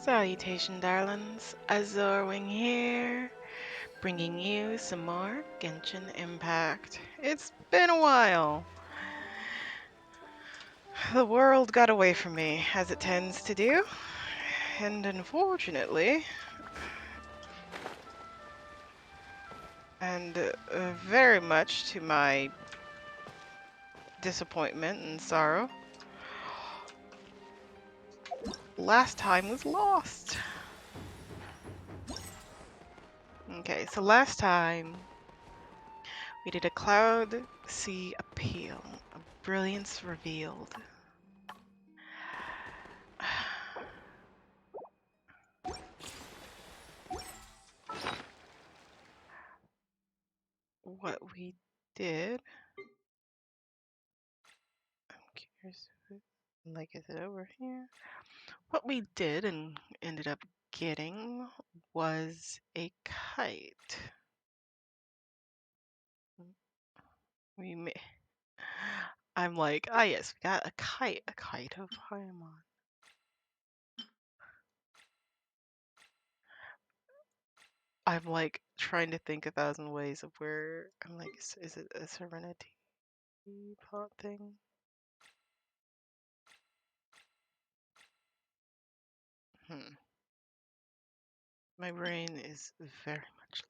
Salutation, darlings. Azorwing here, bringing you some more Genshin Impact. It's been a while. The world got away from me, as it tends to do, and unfortunately, and very much to my disappointment and sorrow, last time was lost. Okay, so last time we did a Cloud Sea Appeal, a brilliance revealed. What we did, I'm curious if is it over here? What we did and ended up getting was a kite. We ma I'm like, ah yes, we got a kite of Paimon. I'm like trying to think 1,000 ways of where I'm like, is it a Serenity pot thing? My brain is very much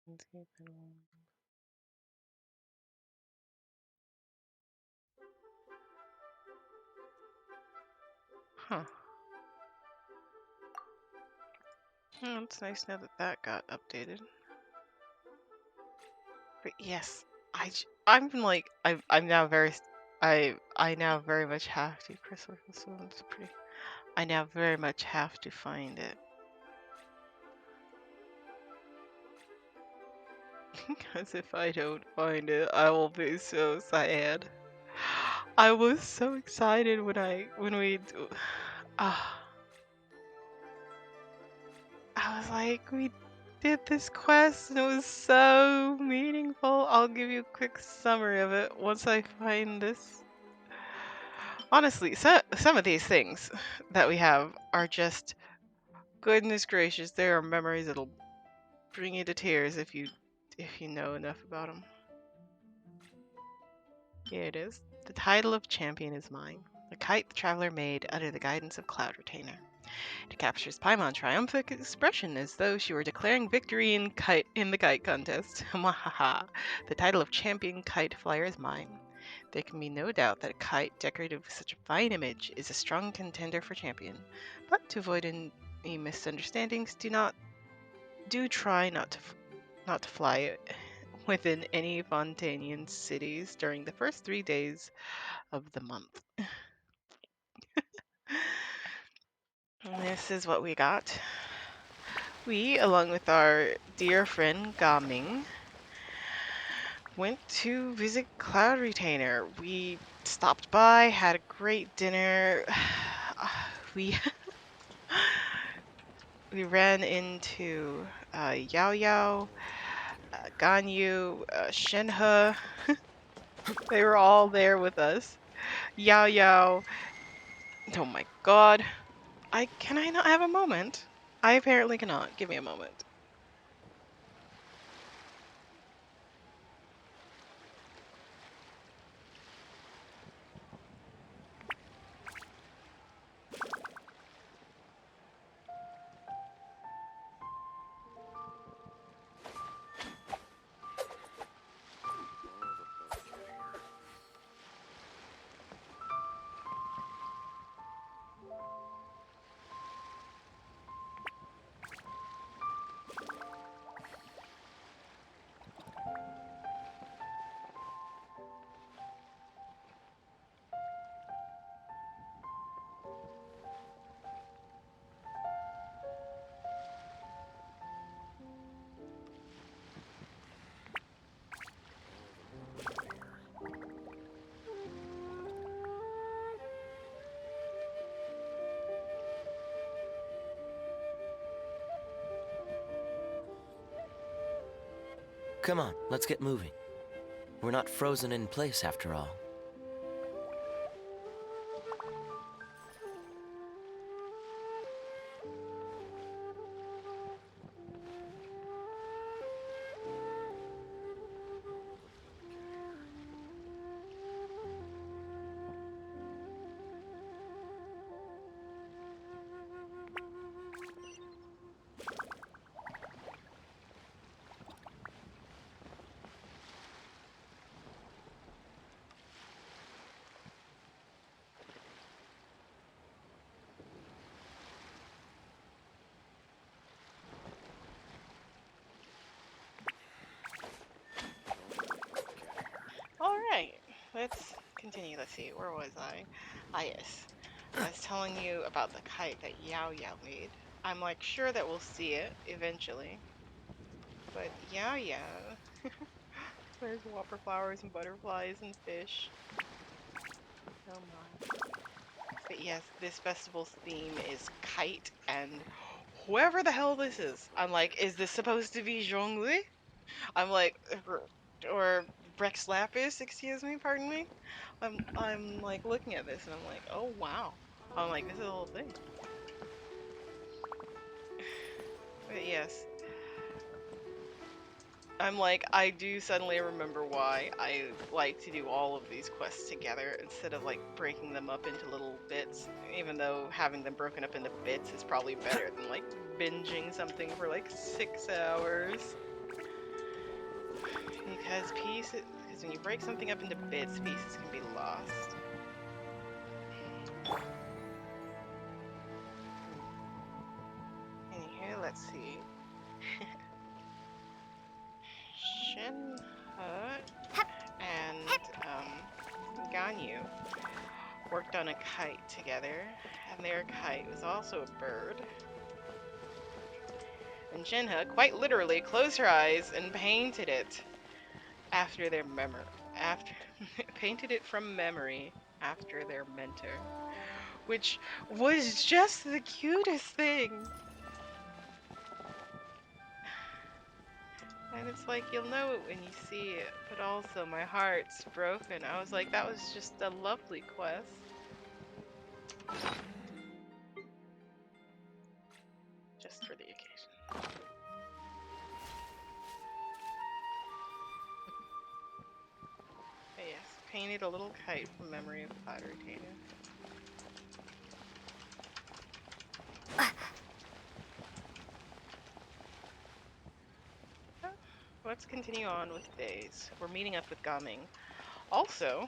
loaded. Huh. It's nice now that that got updated. But yes, I'm like I'm now very I now very much have to Crystal Swims pretty. I now very much have to find it. Because if I don't find it, I will be so sad. I was so excited when we I was like, we did this quest and it was so meaningful. I'll give you a quick summary of it once I find this. Honestly, some of these things that we have are just, goodness gracious, there are memories that'll bring you to tears if you know enough about them. Here it is. The title of champion is mine. The kite the traveler made under the guidance of Cloud Retainer. It captures Paimon's triumphant expression as though she were declaring victory in the kite contest. Mwahaha. The title of champion kite flyer is mine. There can be no doubt that a kite decorated with such a fine image is a strong contender for champion. But to avoid any misunderstandings, try not to fly within any Fontanian cities during the first 3 days of the month. And this is what we got. We, along with our dear friend Gaming, went to visit Cloud Retainer. We stopped by, had a great dinner. We we ran into Yao Yao, Ganyu, Shenhe. They were all there with us. Yao Yao. Oh my god. Can I not have a moment? I apparently cannot. Give me a moment. Come on, let's get moving. We're not frozen in place after all. continue. Let's see, where was I? Ah, yes. I was telling you about the kite that Yao Yao made. I'm like sure that we'll see it eventually. But Yao Yao, there's whopper flowers and butterflies and fish. Oh my. But yes, this festival's theme is kite, and whoever the hell this is, I'm like, is this supposed to be Zhongli? I'm like, or Rex Lapis, excuse me, pardon me. I'm like looking at this and I'm like, oh wow. I'm like, this is the whole thing. But yes, I'm like, I do suddenly remember why I like to do all of these quests together instead of like breaking them up into little bits, even though having them broken up into bits is probably better than like binging something for like 6 hours. Because when you break something up into bits, pieces can be lost. Anywho, let's see. Shinhe and Ganyu worked on a kite together, and their kite was also a bird. And Shinhe quite literally closed her eyes and painted it after their after painted it from memory after their mentor, which was just the cutest thing. And it's like, you'll know it when you see it, but also my heart's broken. I was like, that was just a lovely quest. Just for the occasion. But yes, painted a little kite from memory of Cloud Retainer. Let's continue on with days. We're meeting up with Gaming. Also,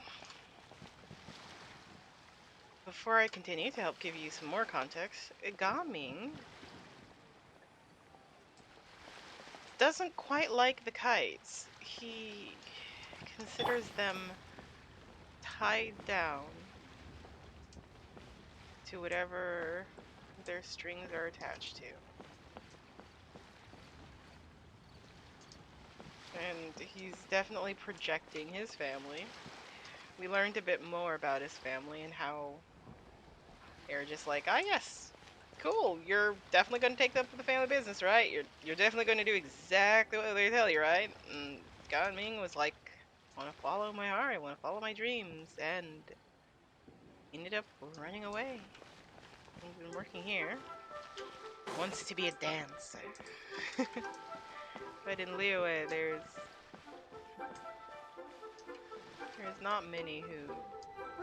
before I continue, to help give you some more context, Gaming doesn't quite like the kites. He considers them tied down to whatever their strings are attached to. And he's definitely projecting his family. We learned a bit more about his family and how they're just like, ah yes, cool, you're definitely going to take up the family business, right? You're definitely going to do exactly what they tell you, right? And Gan Ming was like, I want to follow my heart, I want to follow my dreams, and ended up running away. He's been working here. Wants to be a dancer. But in Liyue, there's not many who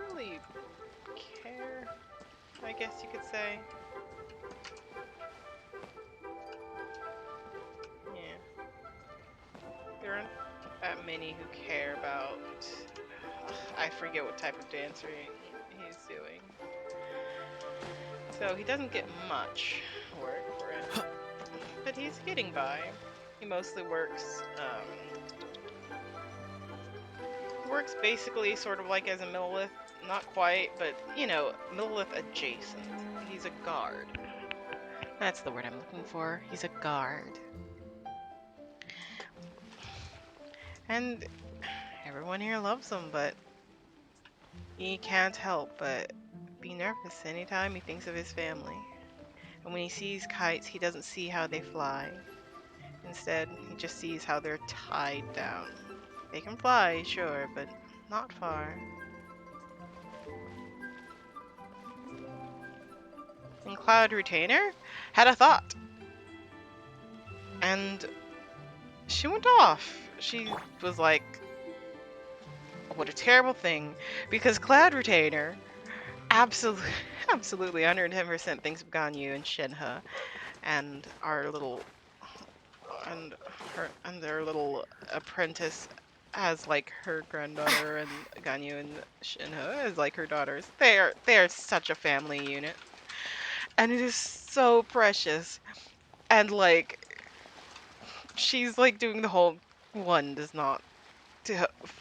really care, I guess you could say. Yeah. There aren't that many who care about... I forget what type of dancer he's doing. So he doesn't get much work for it. But he's getting by. He mostly works, basically sort of like as a Millilith. Not quite, but, you know, Millilith adjacent. He's a guard. That's the word I'm looking for. He's a guard. And everyone here loves him, but he can't help but be nervous anytime he thinks of his family. And when he sees kites, he doesn't see how they fly. Instead, he just sees how they're tied down. They can fly, sure, but not far. And Cloud Retainer had a thought. And she went off. She was like, what a terrible thing. Because Cloud Retainer absolutely 110% thinks of Ganyu and Shinhe and our little and their little apprentice as like her granddaughter, and Ganyu and Shinhe as like her daughters. They're such a family unit. And it is so precious. And like she's like doing the whole one does not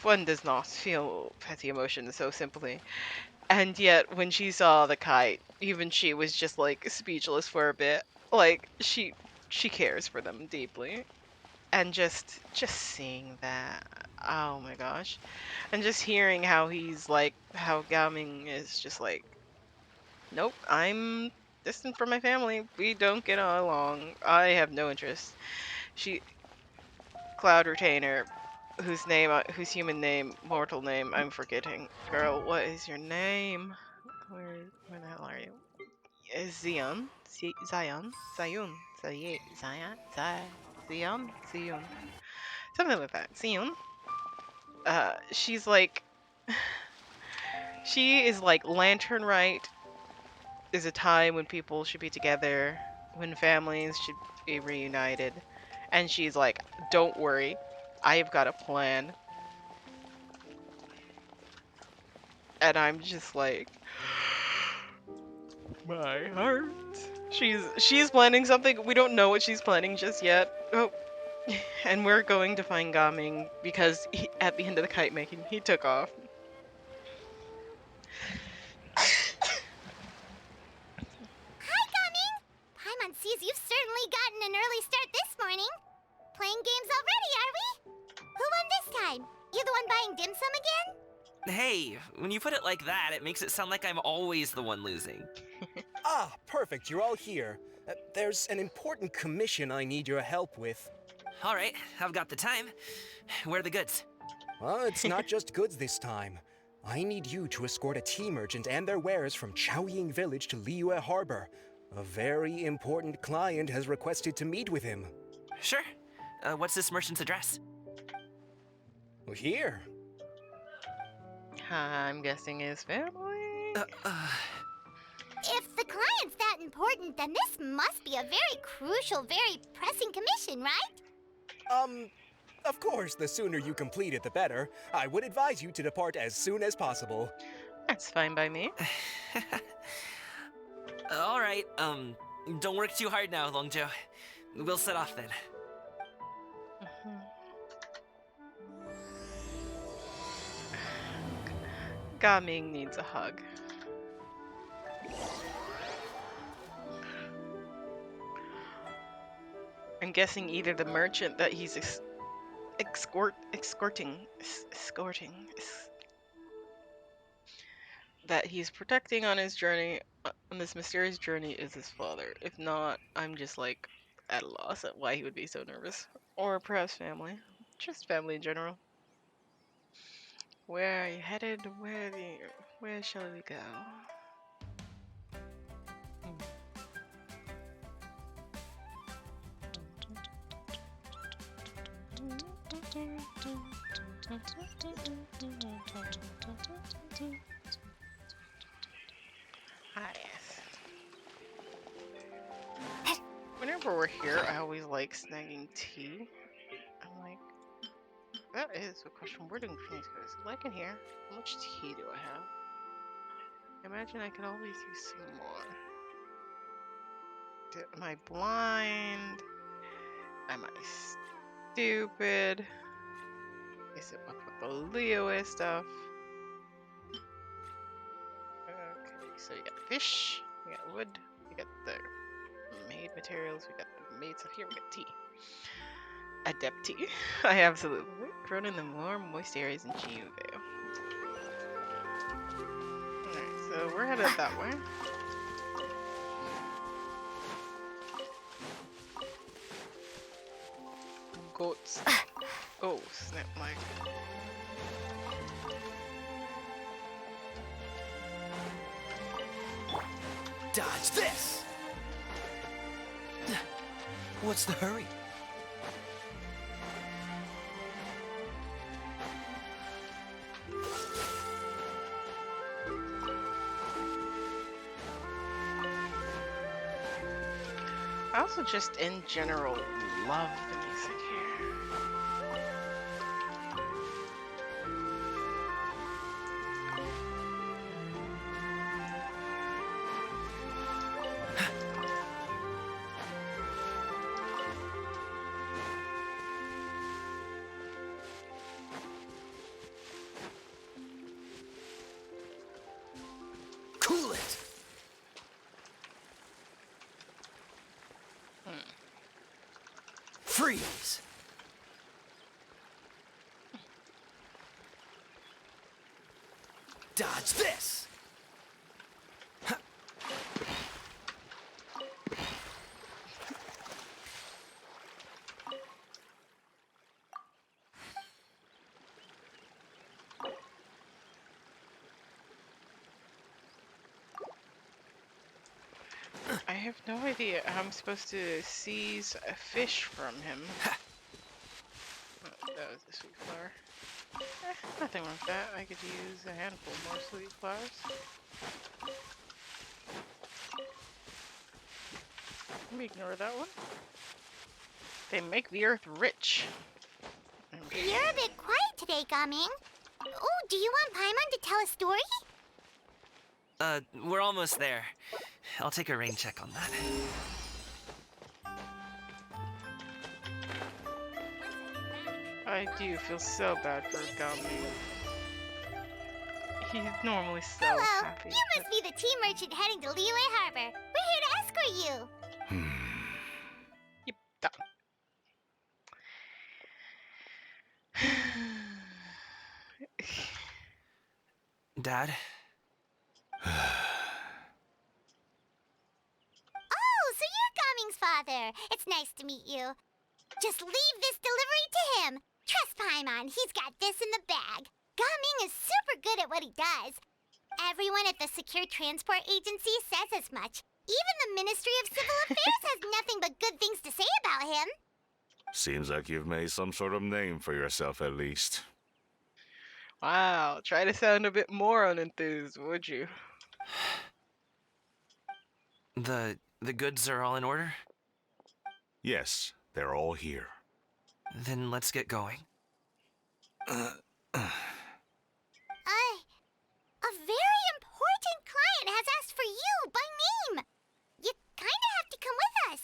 One does not feel petty emotions so simply. And yet, when she saw the kite, even she was just like speechless for a bit. Like she cares for them deeply, and just seeing that, oh my gosh, and just hearing how he's like, how Gaming is just like, nope, I'm distant from my family. We don't get along. I have no interest. She Cloud Retainer, whose human name, mortal name, I'm forgetting. Girl, what is your name? Where the hell are you? Zion, Zion, Zayun, Zion, Zion, Ziyun, something like that. Ziyun. She's like, she is like Lantern Right is a time when people should be together, when families should be reunited, and she's like, don't worry, I've got a plan. And I'm just like, my heart. She's planning something. We don't know what she's planning just yet. Oh, and we're going to find Gaming because at the end of the kite making, he took off. Hi, Gaming! Paimon sees you've certainly gotten an early start this morning. Playing games already, are we? Who won this time? You the one buying dim sum again? Hey, when you put it like that, it makes it sound like I'm always the one losing. Ah, perfect, you're all here. There's an important commission I need your help with. Alright, I've got the time. Where are the goods? Well, it's not just goods this time. I need you to escort a tea merchant and their wares from Chaoying Village to Liyue Harbor. A very important client has requested to meet with him. Sure. What's this merchant's address? Here. I'm guessing his family. If the client's that important, then this must be a very crucial, very pressing commission, right? Of course, the sooner you complete it, the better. I would advise you to depart as soon as possible. That's fine by me. Alright, don't work too hard now, Longjo. We'll set off then. Gaming needs a hug. I'm guessing either the merchant that he's escorting, that he's protecting on his journey, on this mysterious journey, is his father. If not, I'm just like at a loss at why he would be so nervous. Or perhaps family. Just family in general. Where are you headed? Where shall we go? Ah, yes. Whenever we're here, I always like snagging tea. I'm like, that is a question. Where do Phoenix go? Is it like in here? How much tea do I have? Imagine I could always use some more. Am I blind? Am I stupid? Is it up with the Leo stuff? Okay, so you got fish, we got wood, we got the made materials, we got the made stuff here, we got tea. Adept tea. I absolutely grown in the warm, moist areas in Chiuvu. Alright, so we're headed that way. Goats. Oh, snap my. Dodge this! What's the hurry? I also just in general love the music here. Freeze! Dodge this! I have no idea how I'm supposed to seize a fish from him. Oh, that was the sweet flower. Nothing wrong with that. I could use a handful more sweet flowers. Let me ignore that one. They make the earth rich. You're a bit quiet today, Gaming. Oh, do you want Paimon to tell a story? We're almost there. I'll take a rain check on that. I do feel so bad for Gummy. He's normally so Hello, happy. you must be the tea merchant heading to Liyue Harbor. We're here to escort you. Yep. That. Dad? Oh, so you're Gaming's father. It's nice to meet you. Just leave this delivery to him. Trust Paimon, he's got this in the bag. Gaming is super good at what he does. Everyone at the Secure Transport Agency says as much. Even the Ministry of Civil Affairs has nothing but good things to say about him. Seems like you've made some sort of name for yourself at least. Wow, try to sound a bit more unenthused, would you? The goods are all in order? Yes, they're all here. Then let's get going. A very important client has asked for you by name. You kinda have to come with us.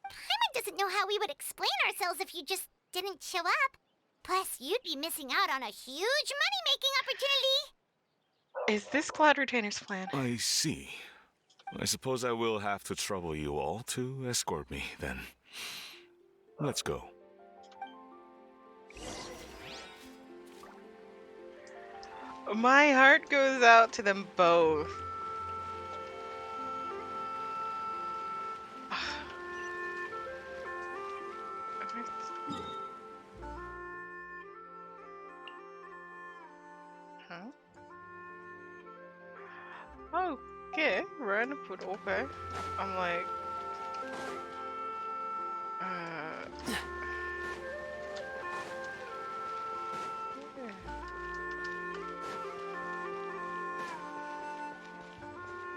Paimon doesn't know how we would explain ourselves if you just didn't show up. Plus, you'd be missing out on a huge money-making opportunity. Is this Cloud Retainer's plan? I see. I suppose I will have to trouble you all to escort me, then. Let's go. My heart goes out to them both. Huh? Okay, random food, okay. I'm like...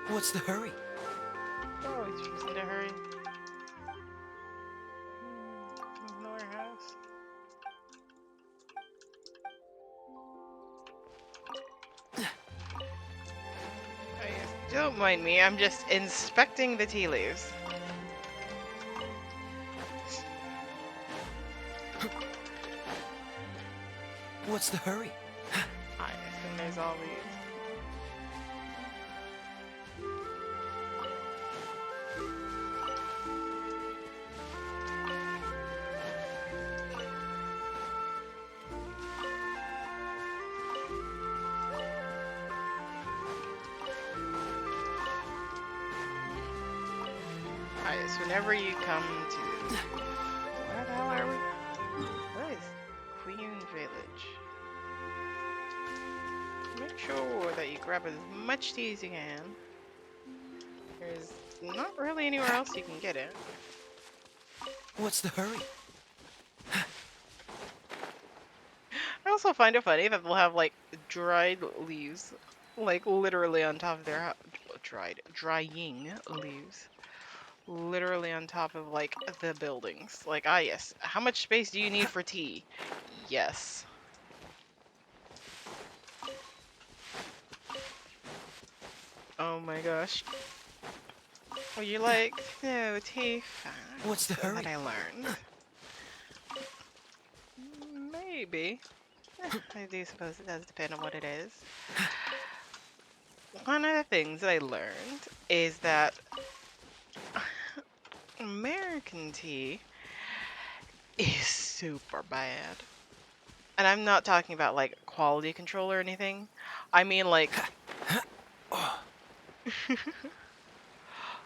What's the hurry? Oh, he's choosing to hurry. Another house. Don't mind me, I'm just inspecting the tea leaves. What's the hurry? I assume there's all these. Alright, so whenever you come to... Where the hell are we? What is Queen Village? Make sure that you grab as much tea as you can. There's not really anywhere else you can get it. What's the hurry? I also find it funny that they'll have like dried leaves, like literally on top of their drying leaves, literally on top of like the buildings. Like, ah yes, how much space do you need for tea? Yes. Oh my gosh. Well, you're like, no, tea. What's the hurry? That I learned. Maybe. I do suppose it does depend on what it is. One of the things that I learned is that American tea is super bad. And I'm not talking about like quality control or anything. I mean like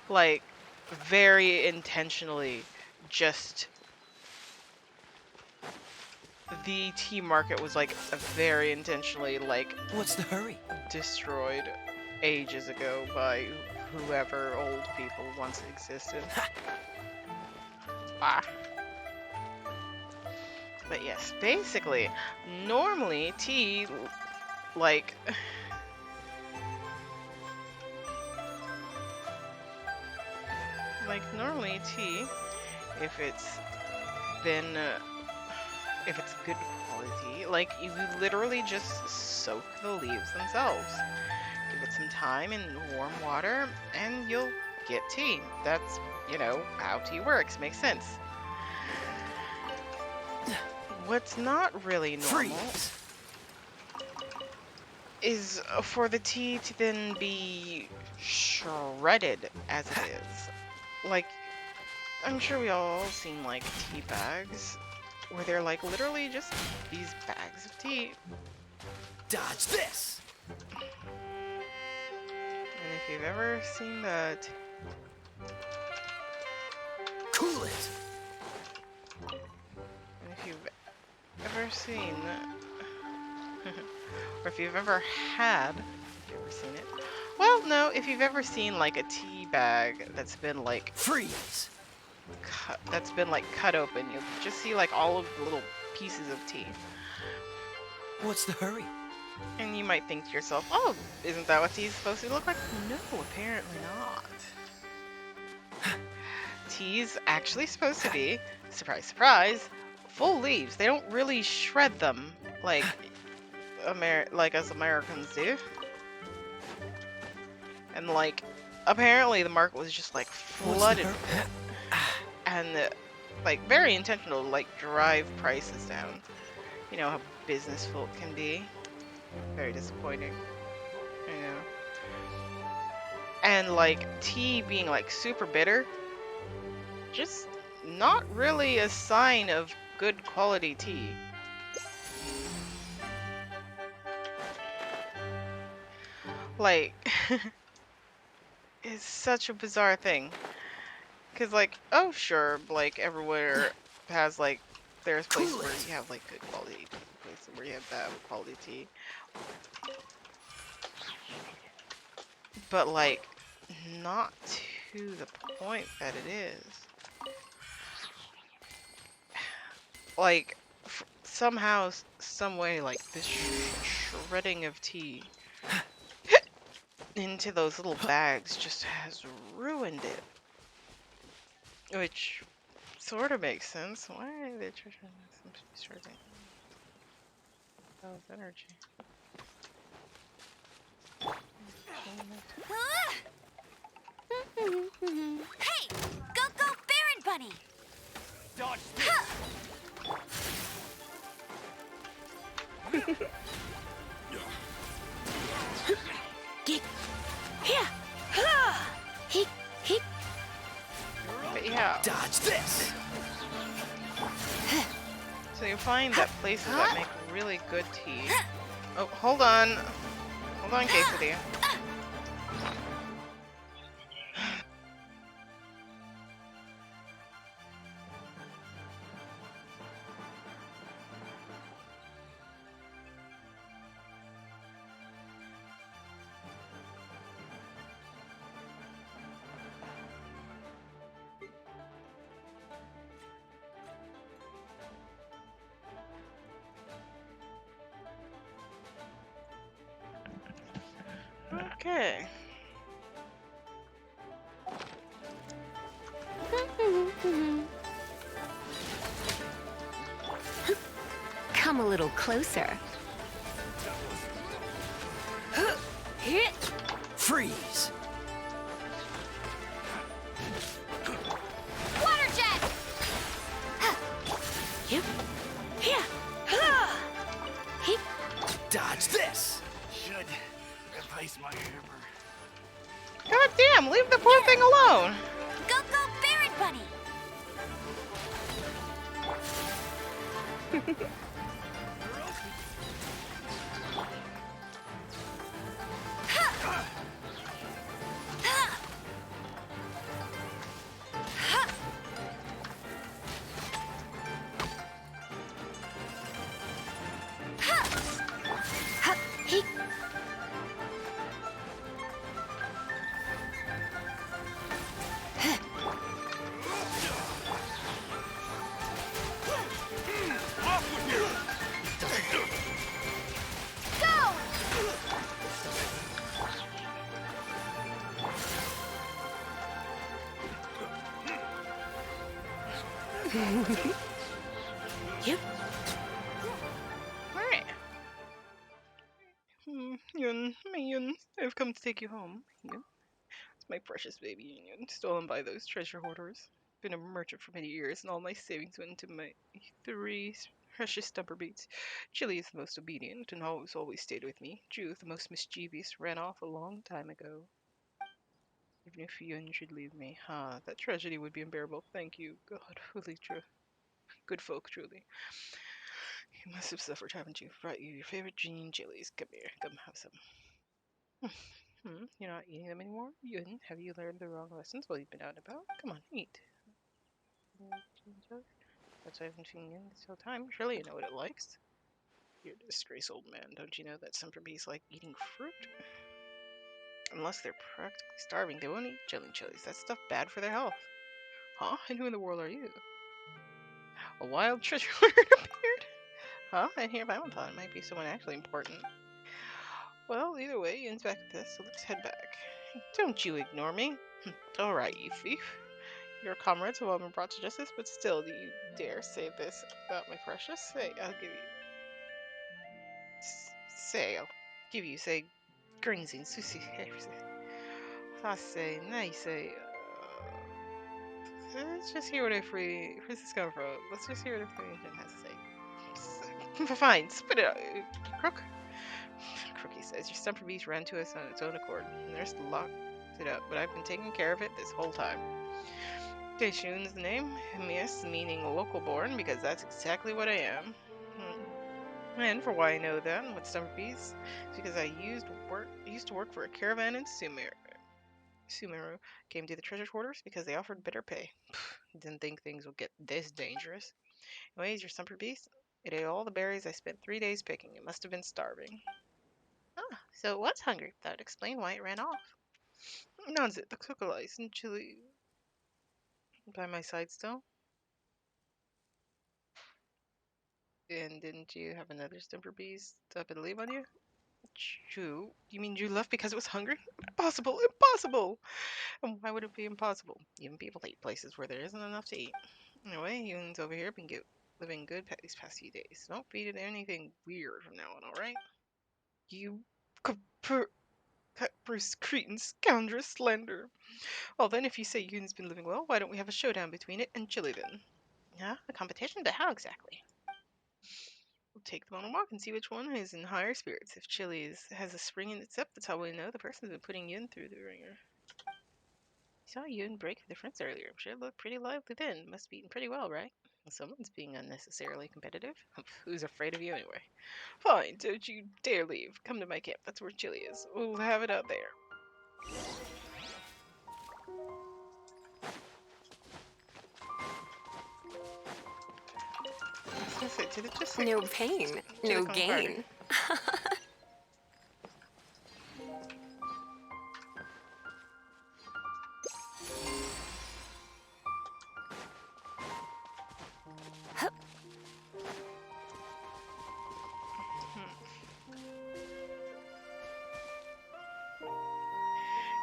like very intentionally just the tea market was like very intentionally like What's the hurry? destroyed ages ago by whoever old people once existed. Ah. But yes, basically, normally tea, like, normally tea, if it's been, if it's good quality, like, you literally just soak the leaves themselves. Give it some time in warm water, and you'll get tea. That's, you know, how tea works. Makes sense. What's not really normal Freeze! is for the tea to then be shredded as it is. Like, I'm sure we all seen like tea bags where they're like literally just these bags of tea. Dodge this! And if you've ever seen that, Cool it! and if you've ever seen, or if you've ever had, if you've ever seen it, well, no, if you've ever seen like a tea bag that's been like Freeze! cut open, you'll just see like all of the little pieces of tea. What's the hurry? And you might think to yourself, oh, isn't that what tea is supposed to look like? No, apparently not. Tea's actually supposed to be, surprise, surprise, full leaves. They don't really shred them like us Americans do. And like, apparently the market was just like flooded What's the hurry? and like very intentional to like drive prices down. You know how business folk can be. Very disappointing. I know. And like tea being like super bitter, just not really a sign of good quality tea. Like, it's such a bizarre thing. Cause like, oh sure, like everywhere has like, there's places where you have like good quality tea, places where you have bad quality tea. But like, not to the point that it is. Like, somehow, some way, like this shredding of tea into those little bags just has ruined it. Which sort of makes sense. Why are they shredding? Oh, energy. Hey! Go, go, Baron Bunny! Dodge Get here! Hick, hick. But yeah, Dodge this! so you find that places that make really good tea. Oh, hold on. Hold on, Quesadilla. Okay. Come a little closer. Freeze! Water jet! Yep. Here. Dodge this! Should replace my hammer. God damn, leave the poor thing alone. Go, go, Baron Bunny! Yep. Alright. Yun, my Yun, I've come to take you home. Yun. It's my precious baby Yun, stolen by those treasure hoarders. Been a merchant for many years, and all my savings went into my three precious stumper beats. Chili is the most obedient and always stayed with me. Ju, the most mischievous, ran off a long time ago. Even if Yun should leave me, that tragedy would be unbearable. Thank you, God, really true. Good folk, truly. You must have suffered, haven't you? Brought you your favorite Gene chilies. Come here, come have some. You're not eating them anymore? Yun, have you learned the wrong lessons while you've been out and about? Come on, eat. That's why I haven't seen you in this whole time. Surely you know what it likes. You're a disgraced old man. Don't you know that some bees like eating fruit? Unless they're practically starving, they won't eat jelly chilies. That stuff bad for their health. Huh? And who in the world are you? A wild treasure hunter appeared? Huh? I hear Valentine. It might be someone actually important. Well, either way, Yun's back with us, so let's head back. Don't you ignore me. Alright, you thief. Your comrades have all been brought to justice, but still, do you dare say this about my precious? Say, I'll give you. I'll give you, say, Grinzing, Susi. Say, nice, say. Let's just hear what where's this coming from? Let's just hear what Pavilion has to say. Fine, spit it out, you crook. Crookie says, your stumper beast ran to us on its own accord. The nurse locked it up, but I've been taking care of it this whole time. Daishun's the name, Mies meaning local born, because that's exactly what I am. And for why I know that and what stumper beast, it's because I used to work for a caravan in Sumeru. Came to the treasure hoarders because they offered better pay. Didn't think things would get this dangerous. Anyways, your stumper beast, it ate all the berries I spent 3 days picking. It must have been starving. So it was hungry. That would explain why it ran off. Now's it, the cookalice and chili by my side still. And didn't you have another stumper beast up and leave on you? Ju? You mean you left because it was hungry? Impossible! Impossible! And why would it be impossible? Even people eat places where there isn't enough to eat. Anyway, humans over here been living good these past few days. Don't feed it anything weird from now on, alright? You Bruce Cretan scoundrel slender. Well then, if you say Yoon's been living well, why don't we have a showdown between it and Chili then? Yeah, a competition? But how exactly? We'll take them on a walk and see which one is in higher spirits. If Chili has a spring in its step, that's how we know the person's been putting Yoon through the ringer. I saw Yoon break with the friends earlier. I'm sure it looked pretty lively then. Must be eating pretty well, right? Someone's being unnecessarily competitive. Who's afraid of you anyway? Fine, don't you dare leave. Come to my camp. That's where Chili is. We'll have it out there. No pain, no gain.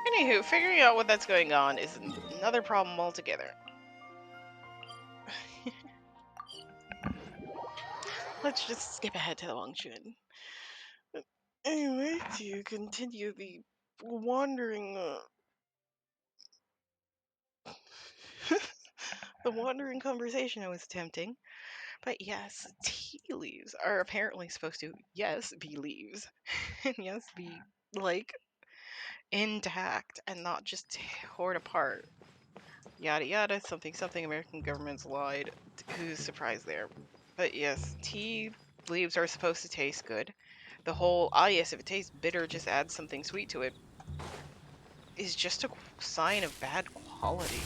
Anywho, figuring out what that's going on is another problem altogether. Let's just skip ahead to the Longchun. Anyway, to continue the wandering, the wandering conversation I was attempting. But yes, tea leaves are apparently supposed to, yes, be leaves. And yes, be, like, intact and not just torn apart. Yada yada, something something, American government's lied. Who's surprised there? But yes, tea leaves are supposed to taste good. The whole, yes, if it tastes bitter, just add something sweet to it, is just a sign of bad quality.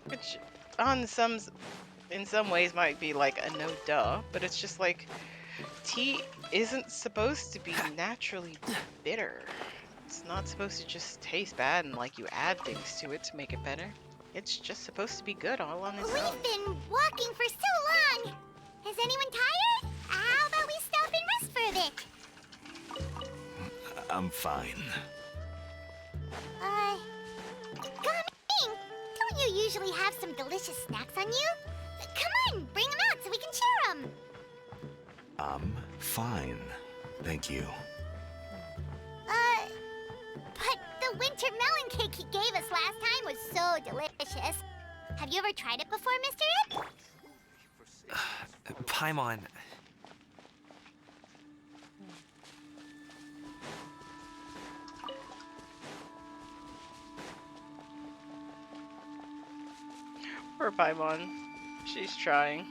Which, in some ways, might be like a no duh, but it's just like, tea isn't supposed to be naturally bitter. It's not supposed to just taste bad and like you add things to it to make it better. It's just supposed to be good all on its own. We've been walking for so long. Is anyone tired? How about we stop and rest for a bit? I'm fine. Gummy, don't you usually have some delicious snacks on you? Come on, bring them out so we can share them. I'm fine. Thank you. But the winter melon cake he gave us last time was so delicious. Have you ever tried it before, Mr. Ip? Paimon. Poor Paimon. She's trying.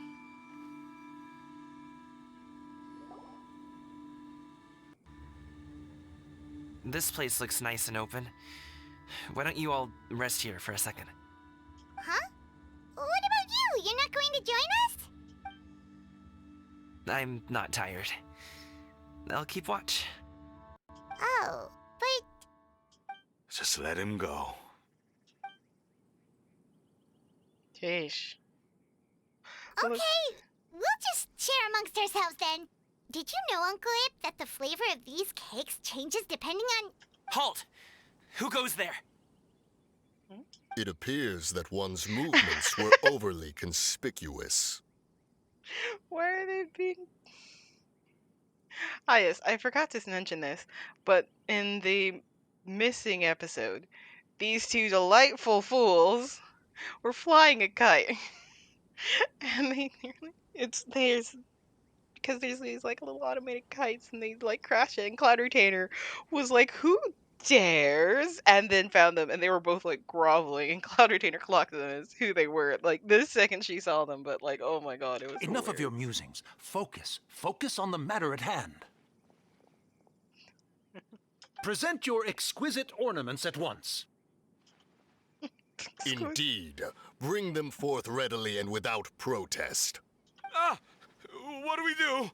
This place looks nice and open. Why don't you all rest here for a second? Huh? What about you? You're not going to join us? I'm not tired. I'll keep watch. Oh, but Just let him go. Sheesh. okay, we'll just share amongst ourselves then. Did you know, Uncle Ip, that the flavor of these cakes changes depending on... Halt! Who goes there? It appears that one's movements were overly conspicuous. Why are they being... Ah, yes, I forgot to mention this, but in the missing episode, these two delightful fools were flying a kite. And they nearly... Because there's these like little automated kites and they like crash it, and Cloud Retainer was like, who dares? And then found them and they were both like groveling, and Cloud Retainer clocked them as who they were like the second she saw them, but like, oh my god, it was Enough of your hilarious. musings. Focus. Focus on the matter at hand. Present your exquisite ornaments at once. Indeed. Bring them forth readily and without protest. Ah! What do we do?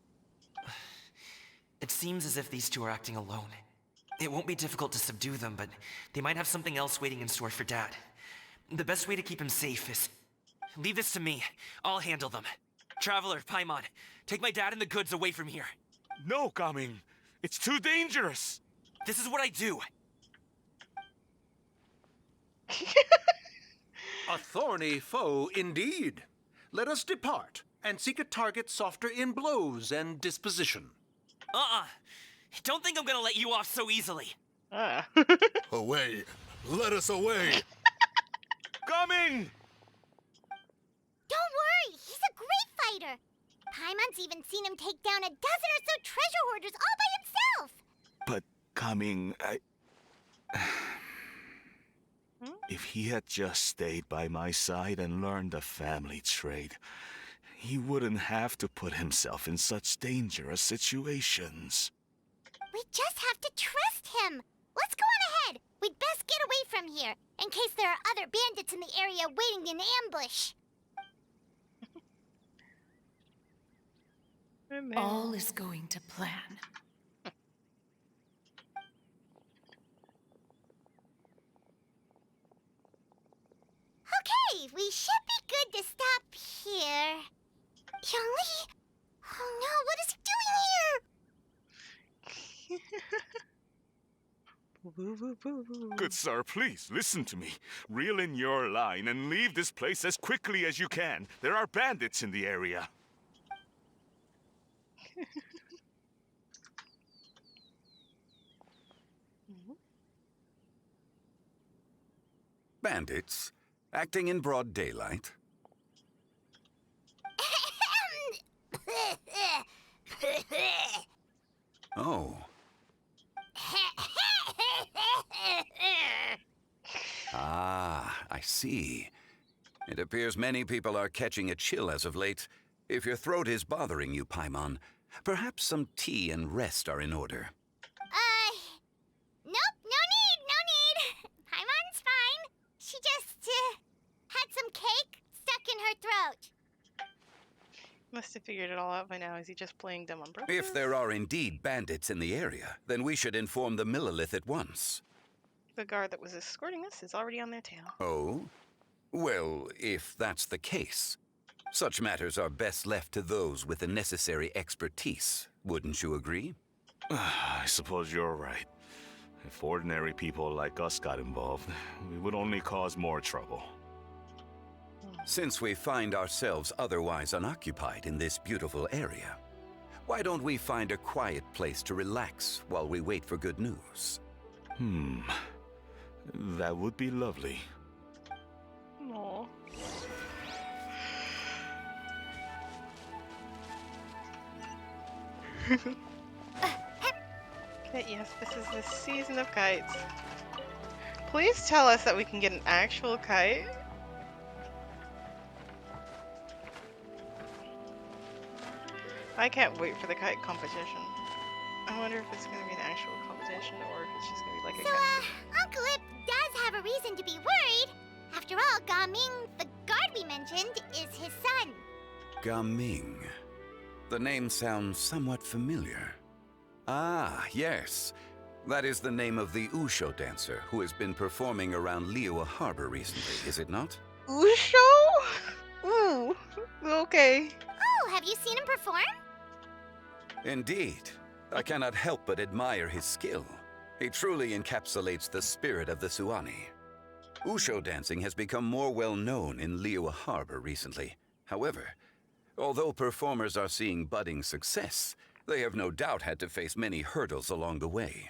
It seems as if these two are acting alone. It won't be difficult to subdue them, but they might have something else waiting in store for Dad. The best way to keep him safe is... leave this to me. I'll handle them. Traveler, Paimon, take my dad and the goods away from here. No, Gaming. It's too dangerous. This is what I do. A thorny foe indeed. Let us depart and seek a target softer in blows and disposition. Don't think I'm gonna let you off so easily. Ah. Away! Let us away! Gaming! Don't worry, he's a great fighter. Paimon's even seen him take down a dozen or so treasure hoarders all by himself. But Gaming, if he had just stayed by my side and learned the family trade, he wouldn't have to put himself in such dangerous situations. We just have to trust him. Let's go on ahead. We'd best get away from here, in case there are other bandits in the area waiting in ambush. All is going to plan. Okay, we should be good to stop here. Yongli? Oh no, what is he doing here? Good sir, please listen to me. Reel in your line and leave this place as quickly as you can. There are bandits in the area. Bandits? Acting in broad daylight? Oh. Ah, I see. It appears many people are catching a chill as of late. If your throat is bothering you, Paimon, perhaps some tea and rest are in order. Nope, no need. Paimon's fine. She just, had some cake stuck in her throat. Must have figured it all out by now. Is he just playing dumb on purpose? If there are indeed bandits in the area, then we should inform the Millilith at once. The guard that was escorting us is already on their tail. Oh? Well, if that's the case, such matters are best left to those with the necessary expertise. Wouldn't you agree? I suppose you're right. If ordinary people like us got involved, we would only cause more trouble. Since we find ourselves otherwise unoccupied in this beautiful area, why don't we find a quiet place to relax while we wait for good news? That would be lovely. Aww. Okay, yes, this is the season of kites. Please tell us that we can get an actual kite. I can't wait for the kite competition. I wonder if it's gonna be an actual competition or if it's just gonna be like a kite. Uncle Ip does have a reason to be worried. After all, Gaming, the guard we mentioned, is his son. Gaming. The name sounds somewhat familiar. Ah, yes. That is the name of the Usho dancer who has been performing around Liyue Harbor recently, is it not? Usho? Ooh, okay. Oh, have you seen him perform? Indeed. I cannot help but admire his skill. He truly encapsulates the spirit of the Suani. Usho dancing has become more well known in Liyue Harbor recently. However, although performers are seeing budding success, they have no doubt had to face many hurdles along the way.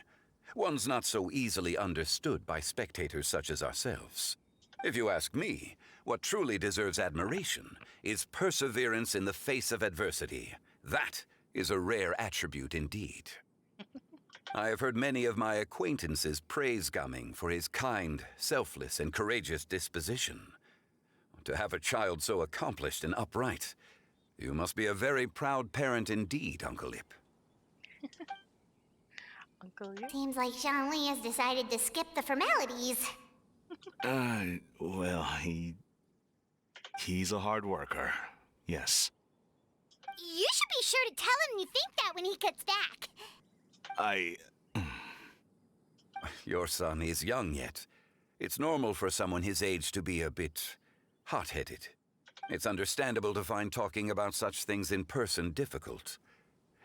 Ones not so easily understood by spectators such as ourselves. If you ask me, what truly deserves admiration is perseverance in the face of adversity. That is a rare attribute indeed. I have heard many of my acquaintances praise Gaming for his kind, selfless, and courageous disposition. To have a child so accomplished and upright, you must be a very proud parent indeed, Uncle Ip. Uncle Ip? Seems like Zhongli has decided to skip the formalities. Well, he's a hard worker. Yes. You should be sure to tell him you think that when he gets back. Your son is young yet. It's normal for someone his age to be a bit hot-headed. It's understandable to find talking about such things in person difficult.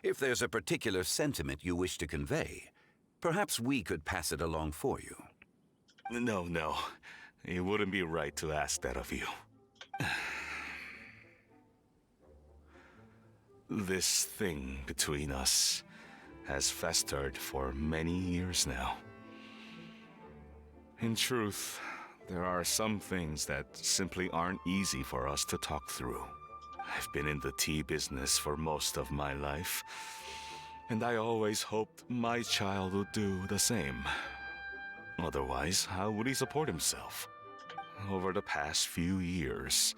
If there's a particular sentiment you wish to convey, perhaps we could pass it along for you. No. It wouldn't be right to ask that of you. This thing between us has festered for many years now. In truth, there are some things that simply aren't easy for us to talk through. I've been in the tea business for most of my life, and I always hoped my child would do the same. Otherwise, how would he support himself? Over the past few years,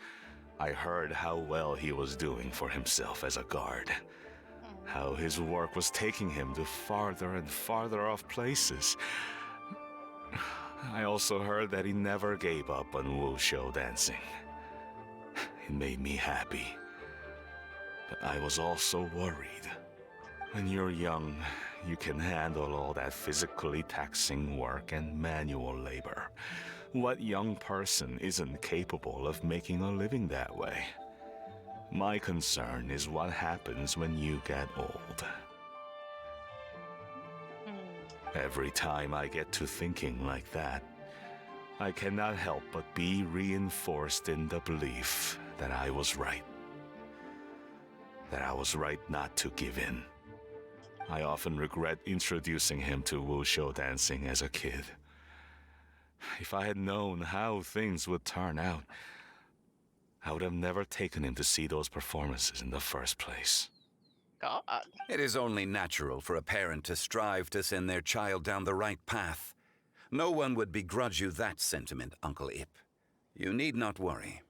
I heard how well he was doing for himself as a guard. How his work was taking him to farther and farther off places. I also heard that he never gave up on Wushu dancing. It made me happy. But I was also worried. When you're young, you can handle all that physically taxing work and manual labor. What young person isn't capable of making a living that way? My concern is what happens when you get old. Every time I get to thinking like that, I cannot help but be reinforced in the belief that I was right. That I was right not to give in. I often regret introducing him to Wushu dancing as a kid. If I had known how things would turn out, I would have never taken him to see those performances in the first place. God. It is only natural for a parent to strive to send their child down the right path. No one would begrudge you that sentiment, Uncle Ip. You need not worry.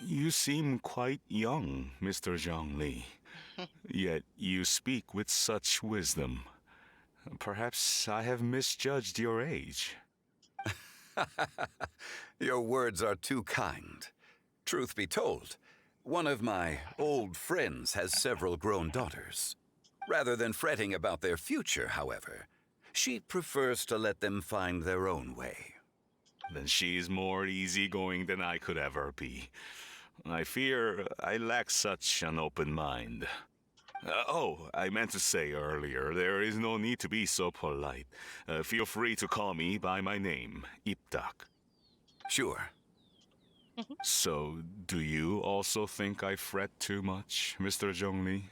You seem quite young, Mr. Zhongli. Yet you speak with such wisdom. Perhaps I have misjudged your age. Your words are too kind. Truth be told, one of my old friends has several grown daughters. Rather than fretting about their future, however, she prefers to let them find their own way. Then she's more easygoing than I could ever be. I fear I lack such an open mind. I meant to say earlier, there is no need to be so polite. Feel free to call me by my name, Iptak. Sure. So, do you also think I fret too much, Mr. Zhongli?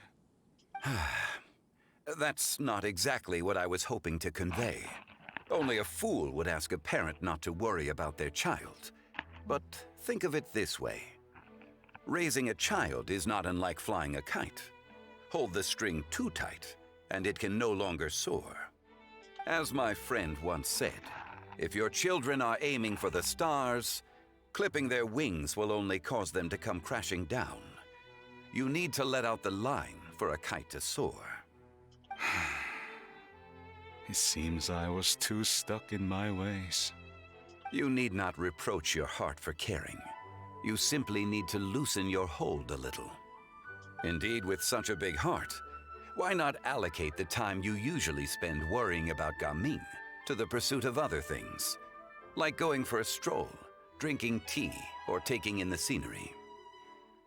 That's not exactly what I was hoping to convey. Only a fool would ask a parent not to worry about their child. But think of it this way. Raising a child is not unlike flying a kite. Hold the string too tight, and it can no longer soar. As my friend once said, if your children are aiming for the stars, clipping their wings will only cause them to come crashing down. You need to let out the line for a kite to soar. It seems I was too stuck in my ways. You need not reproach your heart for caring. You simply need to loosen your hold a little. Indeed, with such a big heart, why not allocate the time you usually spend worrying about Gaming to the pursuit of other things, like going for a stroll, drinking tea, or taking in the scenery.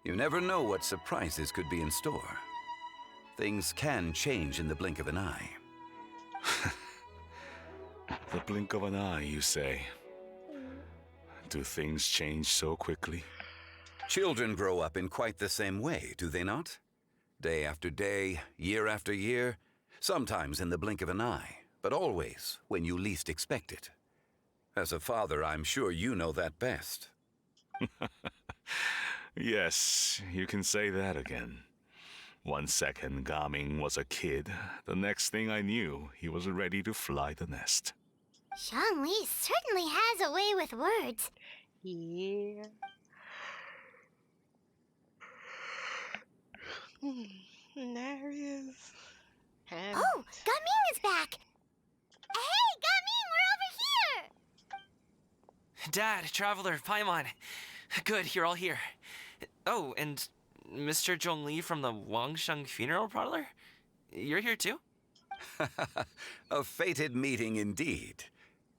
You never know what surprises could be in store. Things can change in the blink of an eye. The blink of an eye, you say? Do things change so quickly? Children grow up in quite the same way, do they not? Day after day, year after year, sometimes in the blink of an eye, but always when you least expect it. As a father, I'm sure you know that best. Yes, you can say that again. 1 second, Gaming was a kid. The next thing I knew, he was ready to fly the nest. Zhongli certainly has a way with words. Yeah. Harriers. Oh, Gaming is back! Hey, Gaming, we're over here! Dad, Traveler, Paimon. Good, you're all here. Oh, and Mr. Zhongli from the Wangsheng Funeral Parlor? You're here too? A fated meeting indeed.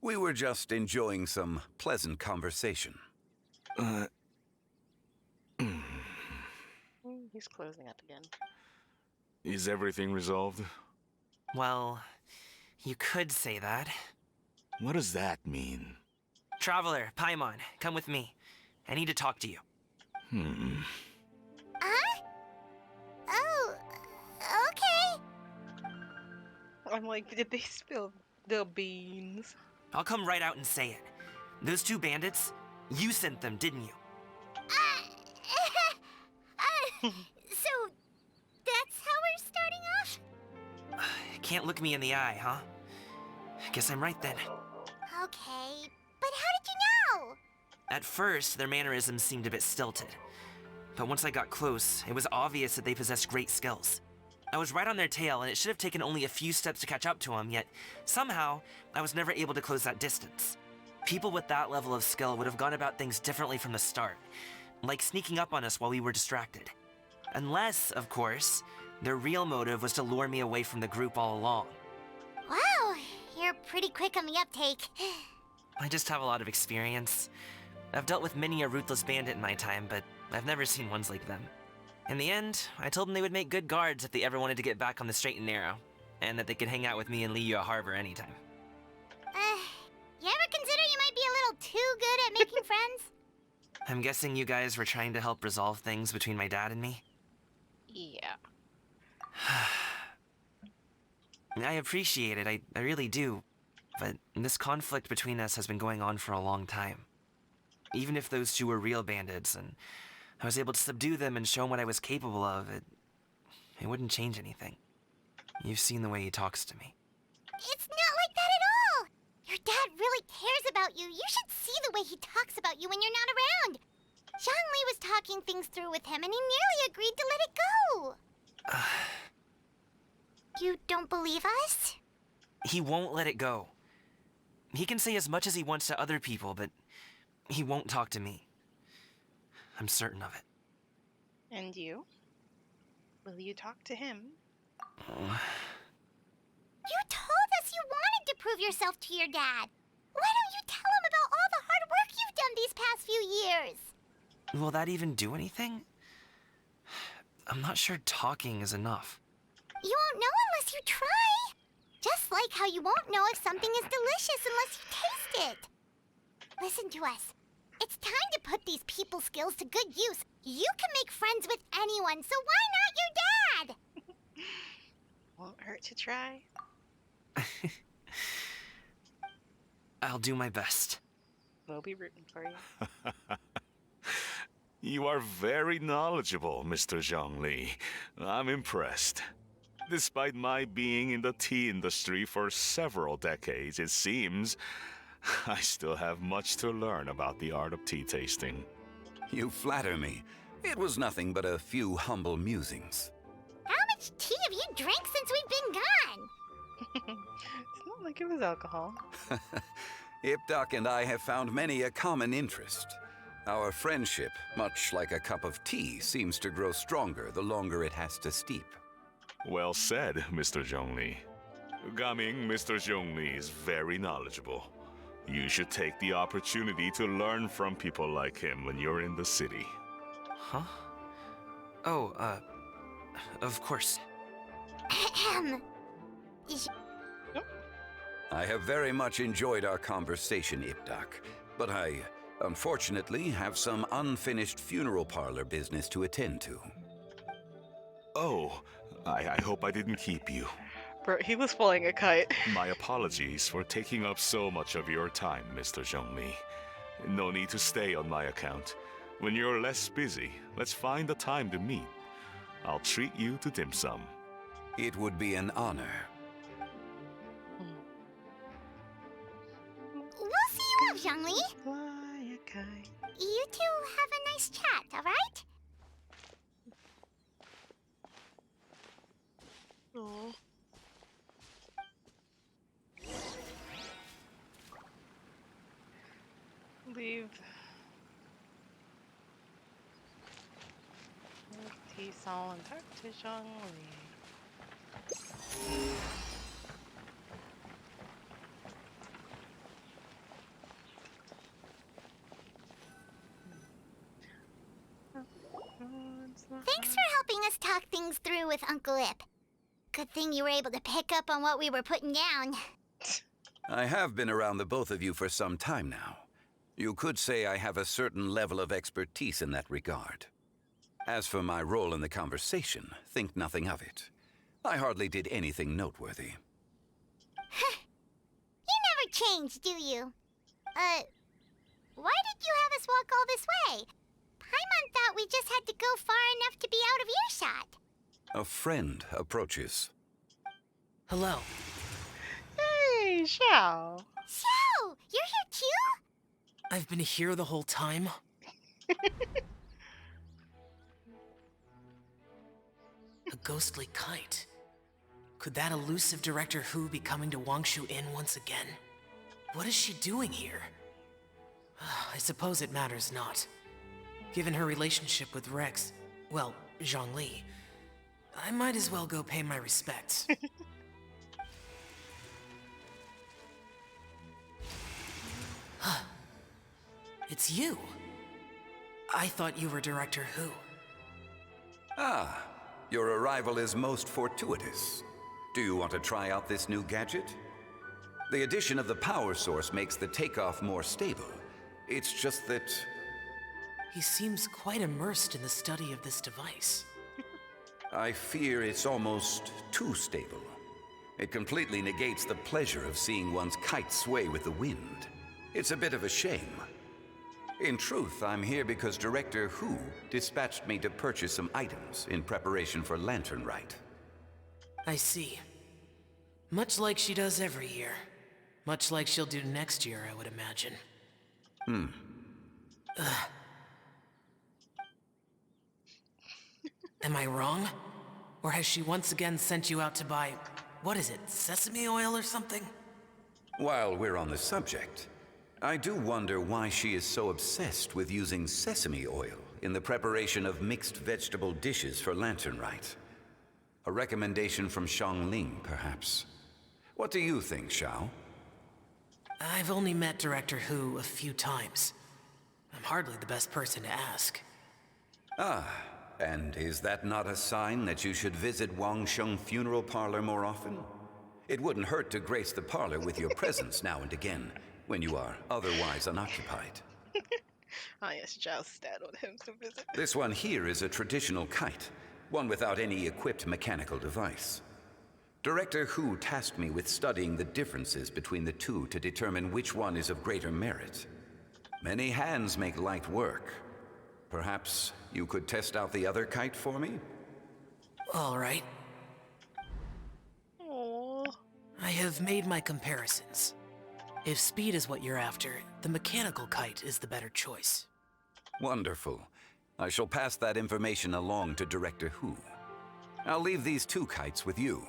We were just enjoying some pleasant conversation. He's closing up again. Is everything resolved? Well, you could say that. What does that mean? Traveler, Paimon, come with me. I need to talk to you. Huh? Oh, okay. I'm like, did they spill the beans? I'll come right out and say it. Those two bandits, you sent them, didn't you? So, that's how we're starting off? Can't look me in the eye, huh? Guess I'm right then. Okay, but how did you know? At first, their mannerisms seemed a bit stilted. But once I got close, it was obvious that they possessed great skills. I was right on their tail, and it should have taken only a few steps to catch up to them, yet somehow, I was never able to close that distance. People with that level of skill would have gone about things differently from the start, like sneaking up on us while we were distracted. Unless, of course, their real motive was to lure me away from the group all along. Wow, you're pretty quick on the uptake. I just have a lot of experience. I've dealt with many a ruthless bandit in my time, but I've never seen ones like them. In the end, I told them they would make good guards if they ever wanted to get back on the straight and narrow, and that they could hang out with me in Liyue Harbor anytime. You ever consider you might be a little too good at making friends? I'm guessing you guys were trying to help resolve things between my dad and me? Yeah. I appreciate it, I really do. But this conflict between us has been going on for a long time. Even if those two were real bandits, and I was able to subdue them and show them what I was capable of, it wouldn't change anything. You've seen the way he talks to me. It's not like that at all! Your dad really cares about you. You should see the way he talks about you when you're not around. Zhongli was talking things through with him, and he nearly agreed to let it go. You don't believe us? He won't let it go. He can say as much as he wants to other people, but he won't talk to me. I'm certain of it. And you? Will you talk to him? You told us you wanted to prove yourself to your dad. Why don't you tell him about all the hard work you've done these past few years? Will that even do anything? I'm not sure talking is enough. You won't know unless you try. Just like how you won't know if something is delicious unless you taste it. Listen to us. It's time to put these people skills to good use. You can make friends with anyone, so why not your dad? Won't hurt to try. I'll do my best. We'll be rooting for you. You are very knowledgeable, Mr. Zhongli. I'm impressed. Despite my being in the tea industry for several decades, it seems I still have much to learn about the art of tea tasting. You flatter me. It was nothing but a few humble musings. How much tea have you drank since we've been gone? It's not like it was alcohol. Ipdak and I have found many a common interest. Our friendship, much like a cup of tea, seems to grow stronger the longer it has to steep. Well said, Mr. Zhongli. Gaming, Mr. Zhongli is very knowledgeable. You should take the opportunity to learn from people like him when you're in the city. Huh? Oh, of course. Ahem. I have very much enjoyed our conversation, Ipdak, but I, unfortunately, have some unfinished funeral parlor business to attend to. Oh, I hope I didn't keep you. Bro, he was flying a kite. My apologies for taking up so much of your time, Mr. Zhongli. No need to stay on my account. When you're less busy, let's find a time to meet. I'll treat you to dim sum. It would be an honor. We'll see you off, Zhongli. Fly a kite. You two have a nice chat, all right? Aw. Leave T-Sol and talk to Zhongli. Thanks for helping us talk things through with Uncle Ip. Good thing you were able to pick up on what we were putting down. I have been around the both of you for some time now. You could say I have a certain level of expertise in that regard. As for my role in the conversation, think nothing of it. I hardly did anything noteworthy. You never change, do you? Why did you have us walk all this way? Paimon thought we just had to go far enough to be out of earshot. A friend approaches. Hello. Hey, Xiao. Xiao, you're here too? I've been here the whole time. A ghostly kite. Could that elusive Director Hu be coming to Wangshu Inn once again? What is she doing here? I suppose it matters not. Given her relationship with Rex, well, Zhongli, I might as well go pay my respects. It's you. I thought you were Director Hu. Ah, your arrival is most fortuitous. Do you want to try out this new gadget? The addition of the power source makes the takeoff more stable. It's just that... He seems quite immersed in the study of this device. I fear it's almost too stable. It completely negates the pleasure of seeing one's kite sway with the wind. It's a bit of a shame. In truth, I'm here because Director Hu dispatched me to purchase some items in preparation for Lantern Rite. I see. Much like she does every year. Much like she'll do next year, I would imagine. Am I wrong? Or has she once again sent you out to buy, what is it, sesame oil or something? While we're on the subject, I do wonder why she is so obsessed with using sesame oil in the preparation of mixed vegetable dishes for Lantern Rite. A recommendation from Xiangling, perhaps. What do you think, Xiao? I've only met Director Hu a few times. I'm hardly the best person to ask. Ah, and is that not a sign that you should visit Wangsheng Funeral Parlor more often? It wouldn't hurt to grace the parlor with your presence now and again, when you are otherwise unoccupied. Ah, yes, Zhao startled him to visit. This one here is a traditional kite, one without any equipped mechanical device. Director Hu tasked me with studying the differences between the two to determine which one is of greater merit. Many hands make light work. Perhaps you could test out the other kite for me? All right. Aww. I have made my comparisons. If speed is what you're after, the mechanical kite is the better choice. Wonderful. I shall pass that information along to Director Hu. I'll leave these two kites with you.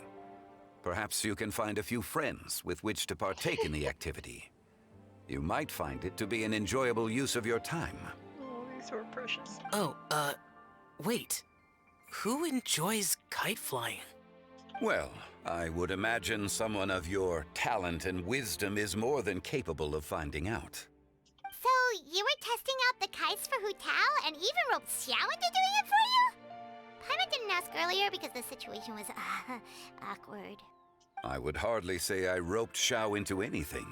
Perhaps you can find a few friends with which to partake in the activity. You might find it to be an enjoyable use of your time. Oh, these were precious. Oh, wait. Who enjoys kite flying? Well, I would imagine someone of your talent and wisdom is more than capable of finding out. So, you were testing out the kites for Hu Tao and even roped Xiao into doing it for you? Paimon didn't ask earlier because the situation was, awkward. I would hardly say I roped Xiao into anything.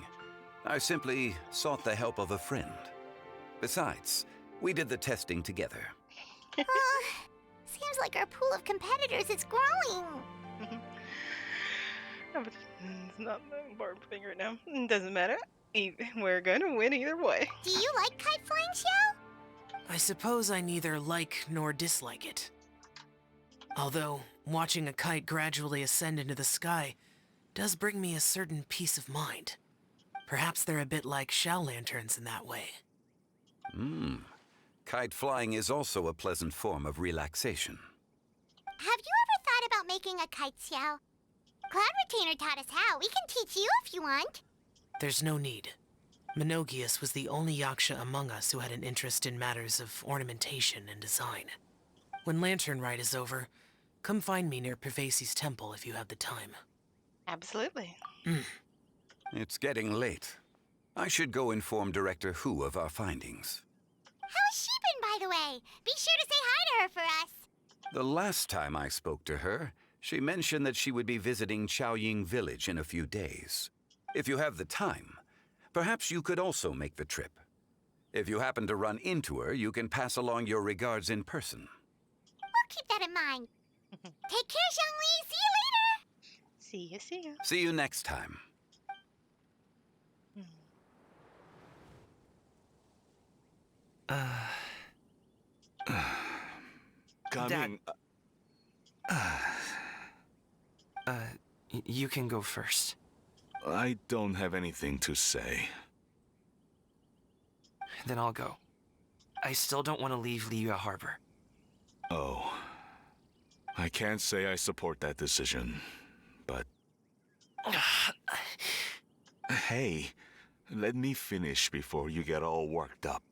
I simply sought the help of a friend. Besides, we did the testing together. Seems like our pool of competitors is growing. No, but it's not the important thing right now. It doesn't matter. We're gonna win either way. Do you like kite flying, Xiao? I suppose I neither like nor dislike it. Although, watching a kite gradually ascend into the sky does bring me a certain peace of mind. Perhaps they're a bit like shell lanterns in that way. Kite flying is also a pleasant form of relaxation. Have you ever thought about making a kite, Xiao? Cloud Retainer taught us how. We can teach you if you want. There's no need. Menogius was the only Yaksha among us who had an interest in matters of ornamentation and design. When Lantern Rite is over, come find me near Pervasi's temple if you have the time. Absolutely. It's getting late. I should go inform Director Hu of our findings. How's she been, by the way? Be sure to say hi to her for us. The last time I spoke to her, she mentioned that she would be visiting Chaoying Village in a few days. If you have the time, perhaps you could also make the trip. If you happen to run into her, you can pass along your regards in person. We'll keep that in mind. Take care, Xiangli. See you later. See ya, see ya. See you next time. Coming. You can go first. I don't have anything to say. Then I'll go. I still don't want to leave Liyue Harbor. Oh. I can't say I support that decision, but... Hey, let me finish before you get all worked up.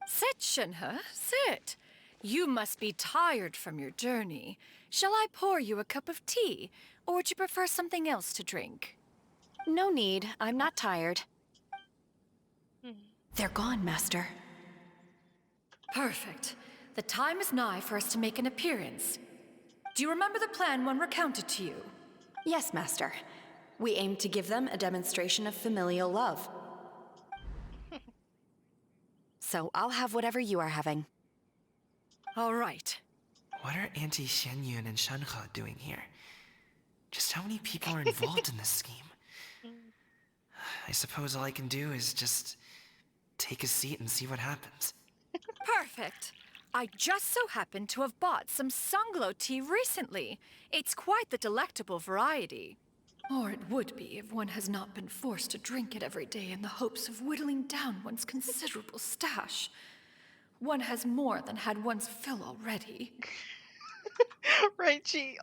Sit, Shinhe, sit. You must be tired from your journey. Shall I pour you a cup of tea, or would you prefer something else to drink? No need. I'm not tired. They're gone, Master. Perfect. The time is nigh for us to make an appearance. Do you remember the plan one recounted to you? Yes, Master. We aim to give them a demonstration of familial love. So I'll have whatever you are having. All right. What are Auntie Xianyun and Shanhe doing here? Just how many people are involved in this scheme? I suppose all I can do is just take a seat and see what happens. Perfect. I just so happen to have bought some Sunglow tea recently. It's quite the delectable variety. Or it would be if one has not been forced to drink it every day in the hopes of whittling down one's considerable stash. One has more than had one's fill already. Right, she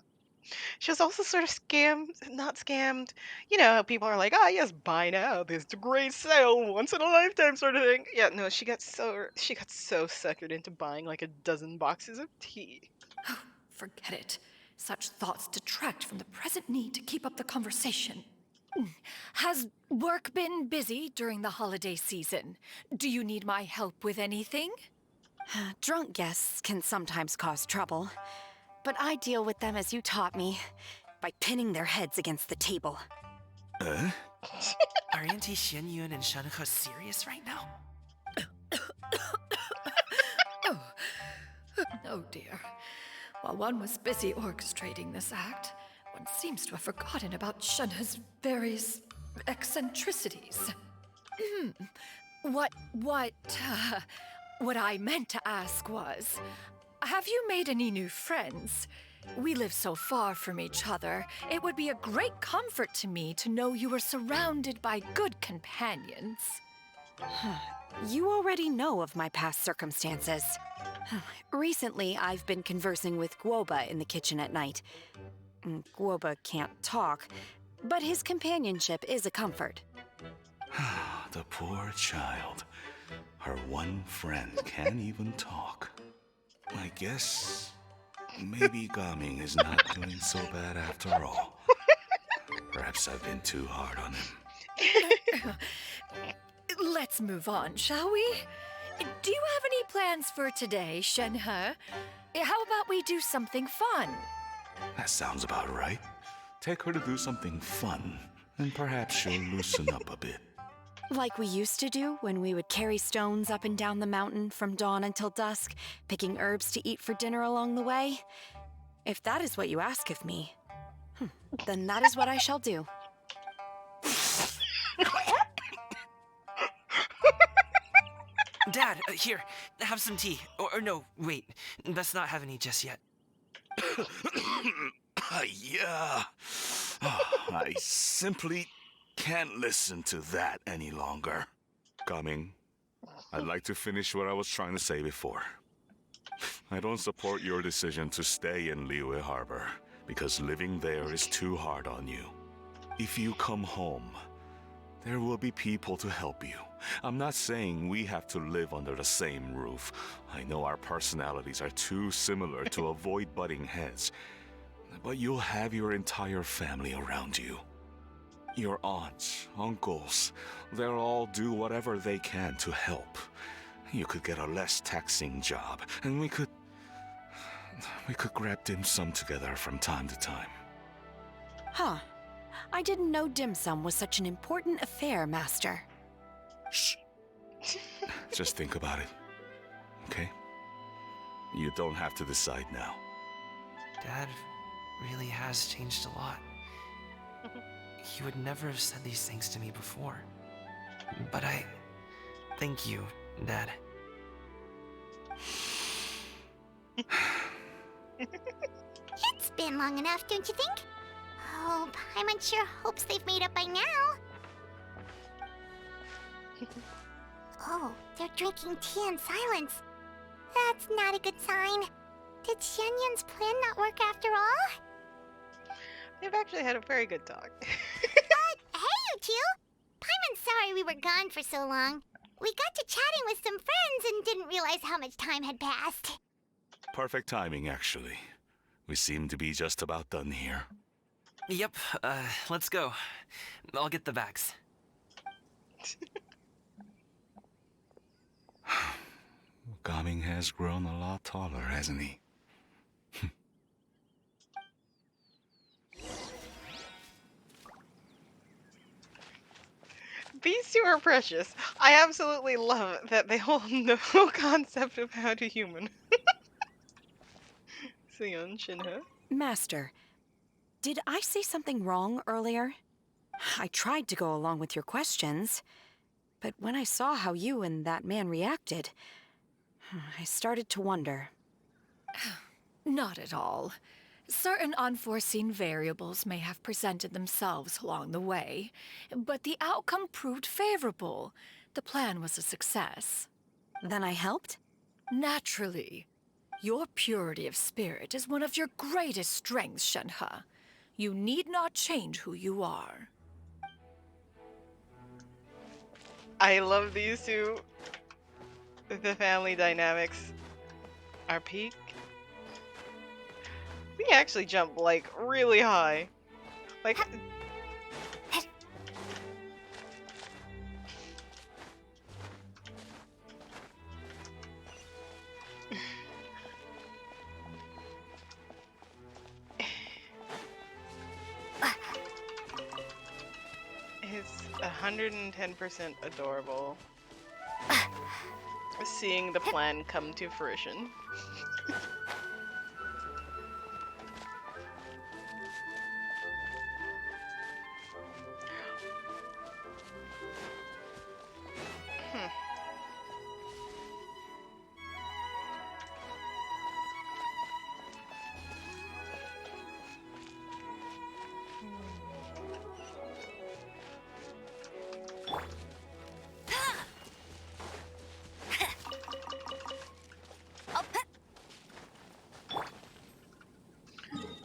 was also sort of scammed, not scammed. You know how people are like, "Ah, yes, buy now. This great sale, once in a lifetime sort of thing." Yeah, no, she got so suckered into buying like a dozen boxes of tea. Oh, forget it. Such thoughts detract from the present need to keep up the conversation. Has work been busy during the holiday season? Do you need my help with anything? Drunk guests can sometimes cause trouble, but I deal with them as you taught me, by pinning their heads against the table. Are Auntie Xianyun and Shenhe serious right now? Oh dear. While one was busy orchestrating this act, one seems to have forgotten about Shenhe's various eccentricities. What I meant to ask was, have you made any new friends? We live so far from each other, it would be a great comfort to me to know you were surrounded by good companions. You already know of my past circumstances. Recently, I've been conversing with Guoba in the kitchen at night. Guoba can't talk, but his companionship is a comfort. The poor child. Her one friend can't even talk. I guess maybe Gaming is not doing so bad after all. Perhaps I've been too hard on him. Let's move on, shall we? Do you have any plans for today, Shenhe? How about we do something fun? That sounds about right. Take her to do something fun, and perhaps she'll loosen up a bit. Like we used to do when we would carry stones up and down the mountain from dawn until dusk, picking herbs to eat for dinner along the way. If that is what you ask of me, then that is what I shall do. Dad, here, have some tea. Or no, wait, let's not have any just yet. Yeah. I simply can't listen to that any longer. Coming. I'd like to finish what I was trying to say before. I don't support your decision to stay in Liyue Harbor, because living there is too hard on you. If you come home, there will be people to help you. I'm not saying we have to live under the same roof. I know our personalities are too similar to avoid butting heads. But you'll have your entire family around you. Your aunts, uncles, they'll all do whatever they can to help. You could get a less taxing job, and we could grab dim sum together from time to time. Huh. I didn't know dim sum was such an important affair, Master. Shh. Just think about it, okay? You don't have to decide now. Dad really has changed a lot. He would never have said these things to me before. But I thank you, Dad. It's been long enough, don't you think? Oh, Paimon sure hopes they've made up by now. Oh, they're drinking tea in silence. That's not a good sign. Did Xianyun's plan not work after all? They've actually had a very good talk. Hey, you two! Paimon's sorry we were gone for so long. We got to chatting with some friends and didn't realize how much time had passed. Perfect timing, actually. We seem to be just about done here. Yep, let's go. I'll get the bags. Gaming has grown a lot taller, hasn't he? These two are precious. I absolutely love that they hold no concept of how to human. Sion, Shinhe. Master, did I say something wrong earlier? I tried to go along with your questions, but when I saw how you and that man reacted, I started to wonder. Not at all. Certain unforeseen variables may have presented themselves along the way, but the outcome proved favorable. The plan was a success. Then I helped? Naturally. Your purity of spirit is one of your greatest strengths, Shenhe. You need not change who you are. I love these two. The family dynamics are peak. We actually jump like really high. Like it's 110% adorable. Seeing the plan come to fruition.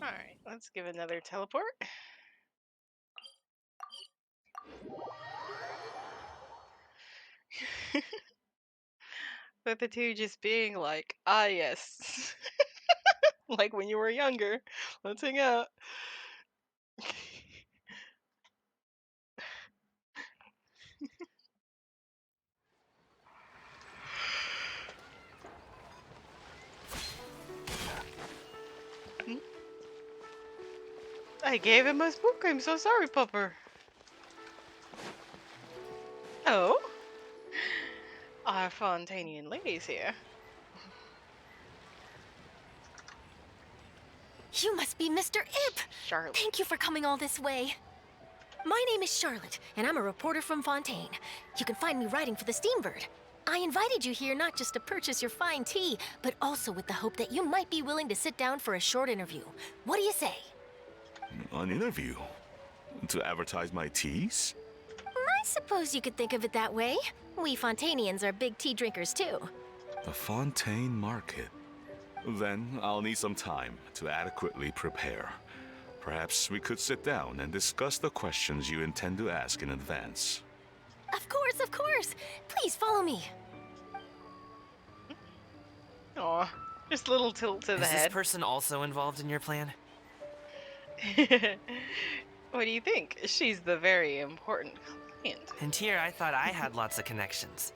Alright, let's give another teleport. But the two just being like, ah yes. Like when you were younger. Let's hang out. I gave him his book. I'm so sorry, Pupper. Oh? Our Fontanian ladies here. You must be Mr. Ip! Charlotte. Thank you for coming all this way. My name is Charlotte, and I'm a reporter from Fontaine. You can find me writing for the Steambird. I invited you here not just to purchase your fine tea, but also with the hope that you might be willing to sit down for a short interview. What do you say? An interview? To advertise my teas? I suppose you could think of it that way. We Fontanians are big tea drinkers too. The Fontaine Market. Then I'll need some time to adequately prepare. Perhaps we could sit down and discuss the questions you intend to ask in advance. Of course, of course. Please follow me. Aw, just a little tilt to the Is this head. person also involved in your plan? What do you think? She's the very important client. And here I thought I had lots of connections.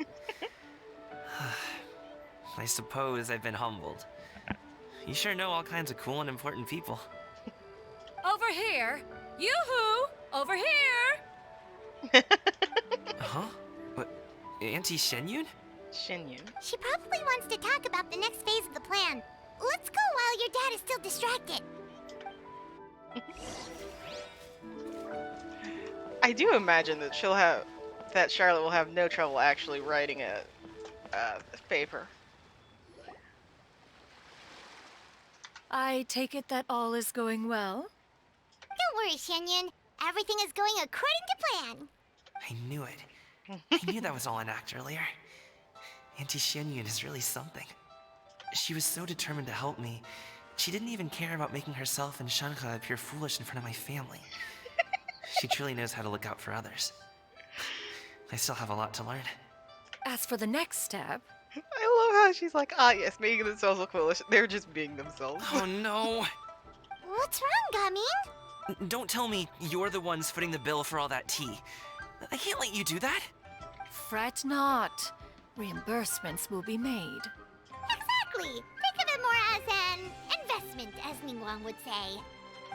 I suppose I've been humbled. You sure know all kinds of cool and important people. Over here! Yoo-hoo! Over here! Huh? What? Auntie Shenyun? Shenyun. She probably wants to talk about the next phase of the plan. Let's go while your dad is still distracted. I do imagine that Charlotte will have no trouble actually writing a paper. I take it that all is going well? Don't worry, Shenyun. Everything is going according to plan. I knew it. I knew that was all an act earlier. Auntie Shenyun is really something. She was so determined to help me. She didn't even care about making herself and Shenhe appear foolish in front of my family. She truly knows how to look out for others. I still have a lot to learn. As for the next step... I love how she's like, ah yes, making themselves look foolish. They're just being themselves. Oh no! What's wrong, Gamin? Don't tell me you're the ones footing the bill for all that tea. I can't let you do that. Fret not. Reimbursements will be made. Exactly. Think of it more as an investment, as Ningguang would say.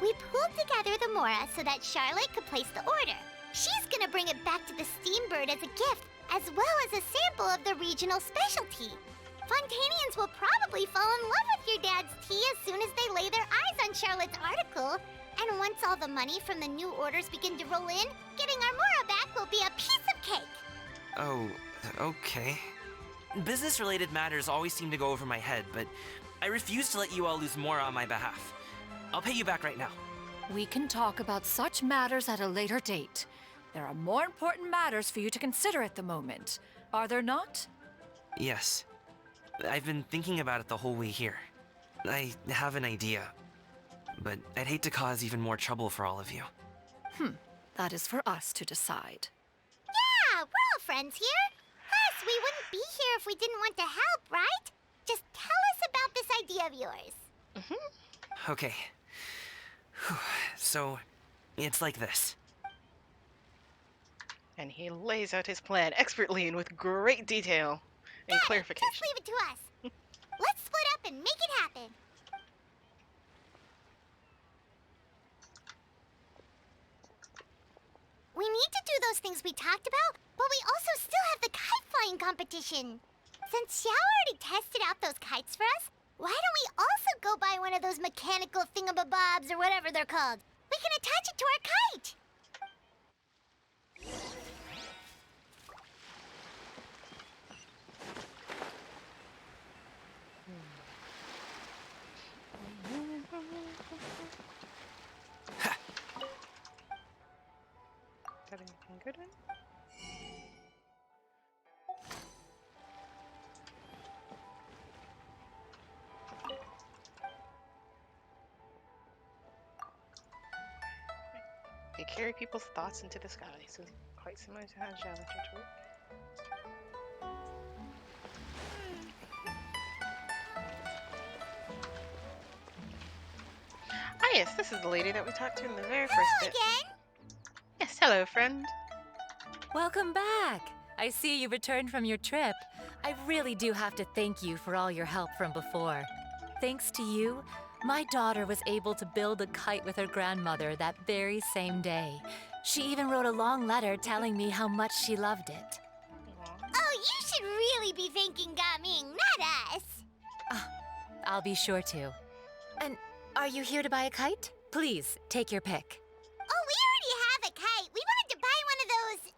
We pulled together the Mora so that Charlotte could place the order. She's gonna bring it back to the Steambird as a gift, as well as a sample of the regional specialty. Fontanians will probably fall in love with your dad's tea as soon as they lay their eyes on Charlotte's article. And once all the money from the new orders begin to roll in, getting our Mora back will be a piece of cake. Oh, okay. Business-related matters always seem to go over my head, but I refuse to let you all lose more on my behalf. I'll pay you back right now. We can talk about such matters at a later date. There are more important matters for you to consider at the moment, are there not? Yes. I've been thinking about it the whole way here. I have an idea, but I'd hate to cause even more trouble for all of you. That is for us to decide. Yeah, we're all friends here. Plus, we wouldn't be here if we didn't want to help, right? Just tell us about this idea of yours. Okay. Whew. So, it's like this. And he lays out his plan expertly and with great detail and Got it. clarification. Just leave it to us. Let's split up and make it happen. We need to do those things we talked about, but we also still have the kite flying competition. Since Xiao already tested out those kites for us, why don't we also go buy one of those mechanical thingamabobs or whatever they're called? We can attach it to our kite. Got anything good in? They carry people's thoughts into the sky, so quite similar to how geometry works. Ah yes, this is the lady that we talked to in the very first bit. Again? Yes, hello friend. Welcome back! I see you returned from your trip. I really do have to thank you for all your help from before. Thanks to you, my daughter was able to build a kite with her grandmother that very same day. She even wrote a long letter telling me how much she loved it. Oh, you should really be thanking Gaming, not us. I'll be sure to. And are you here to buy a kite? Please, take your pick. Oh, we already have a kite. We wanted to buy one of those,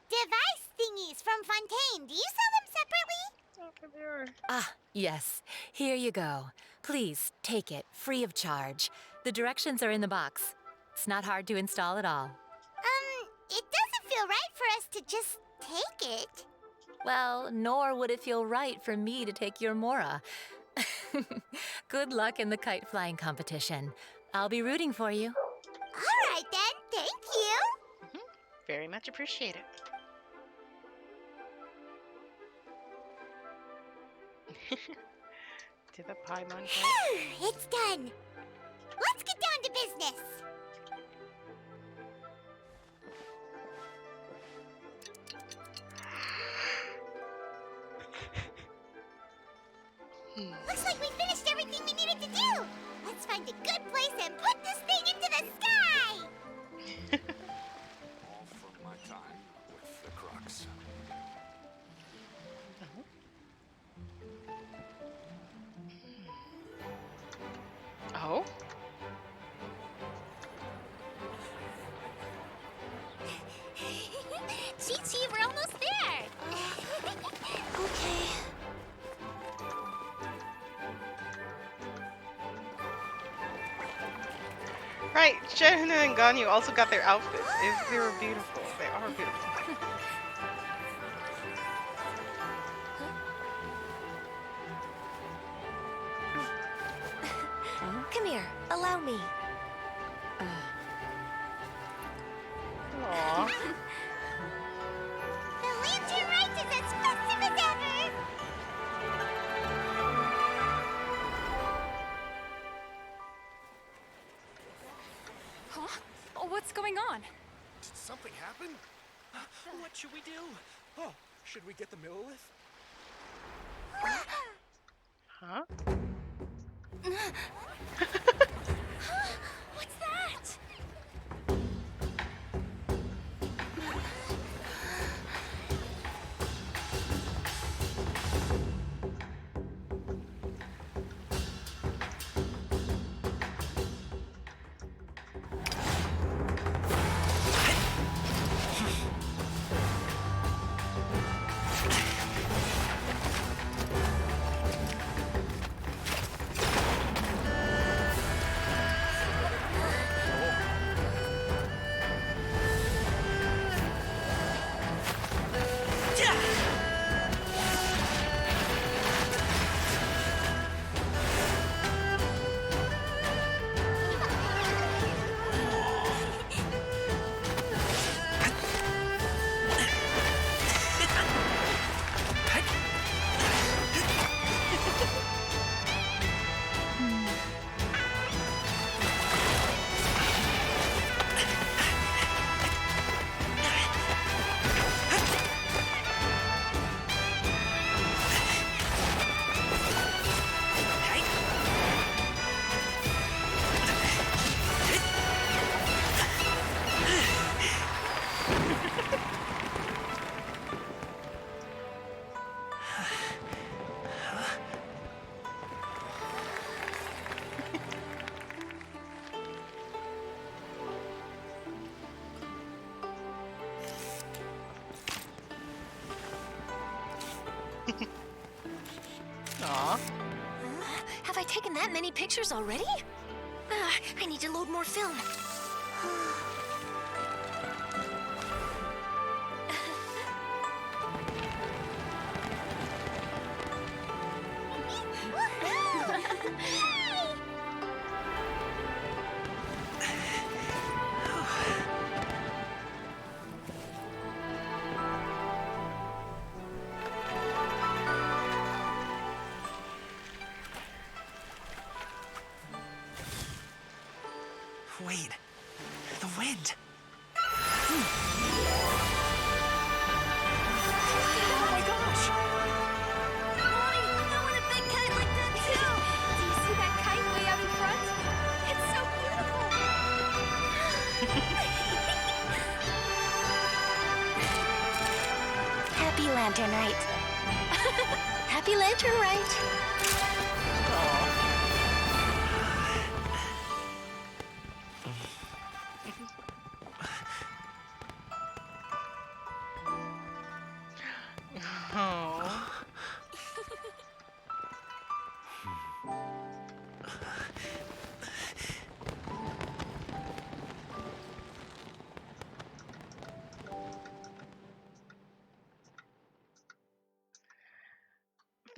device thingies from Fontaine. Do you sell them separately? Over there. Ah, yes. Here you go. Please, take it, free of charge. The directions are in the box. It's not hard to install at all. It doesn't feel right for us to just take it. Well, nor would it feel right for me to take your Mora. Good luck in the kite flying competition. I'll be rooting for you. All right then, thank you. Very much appreciated. To the Paimon kite. It's done. Let's get down to business. Looks like we finished everything we needed to do. Let's find a good place and put this thing into the sky. All from my time with the Crux. Oh? Chi-Chi, we're almost there. Okay. Right, Jenna and Ganyu also got their outfits. They were beautiful. They are beautiful. Come here, allow me. Aww. The lantern rite is as festive as ever. Huh? Oh, what's going on? Did something happen? What should we do? Oh, should we get the Millilith? Huh? What's that? Have I taken that many pictures already? I need to load more film. Wait, the wind. Oh my gosh! Mommy, I want a big kite like that too! Do you see that kite way out in front? It's so beautiful! Happy Lantern Rite. Happy Lantern Rite! Oh.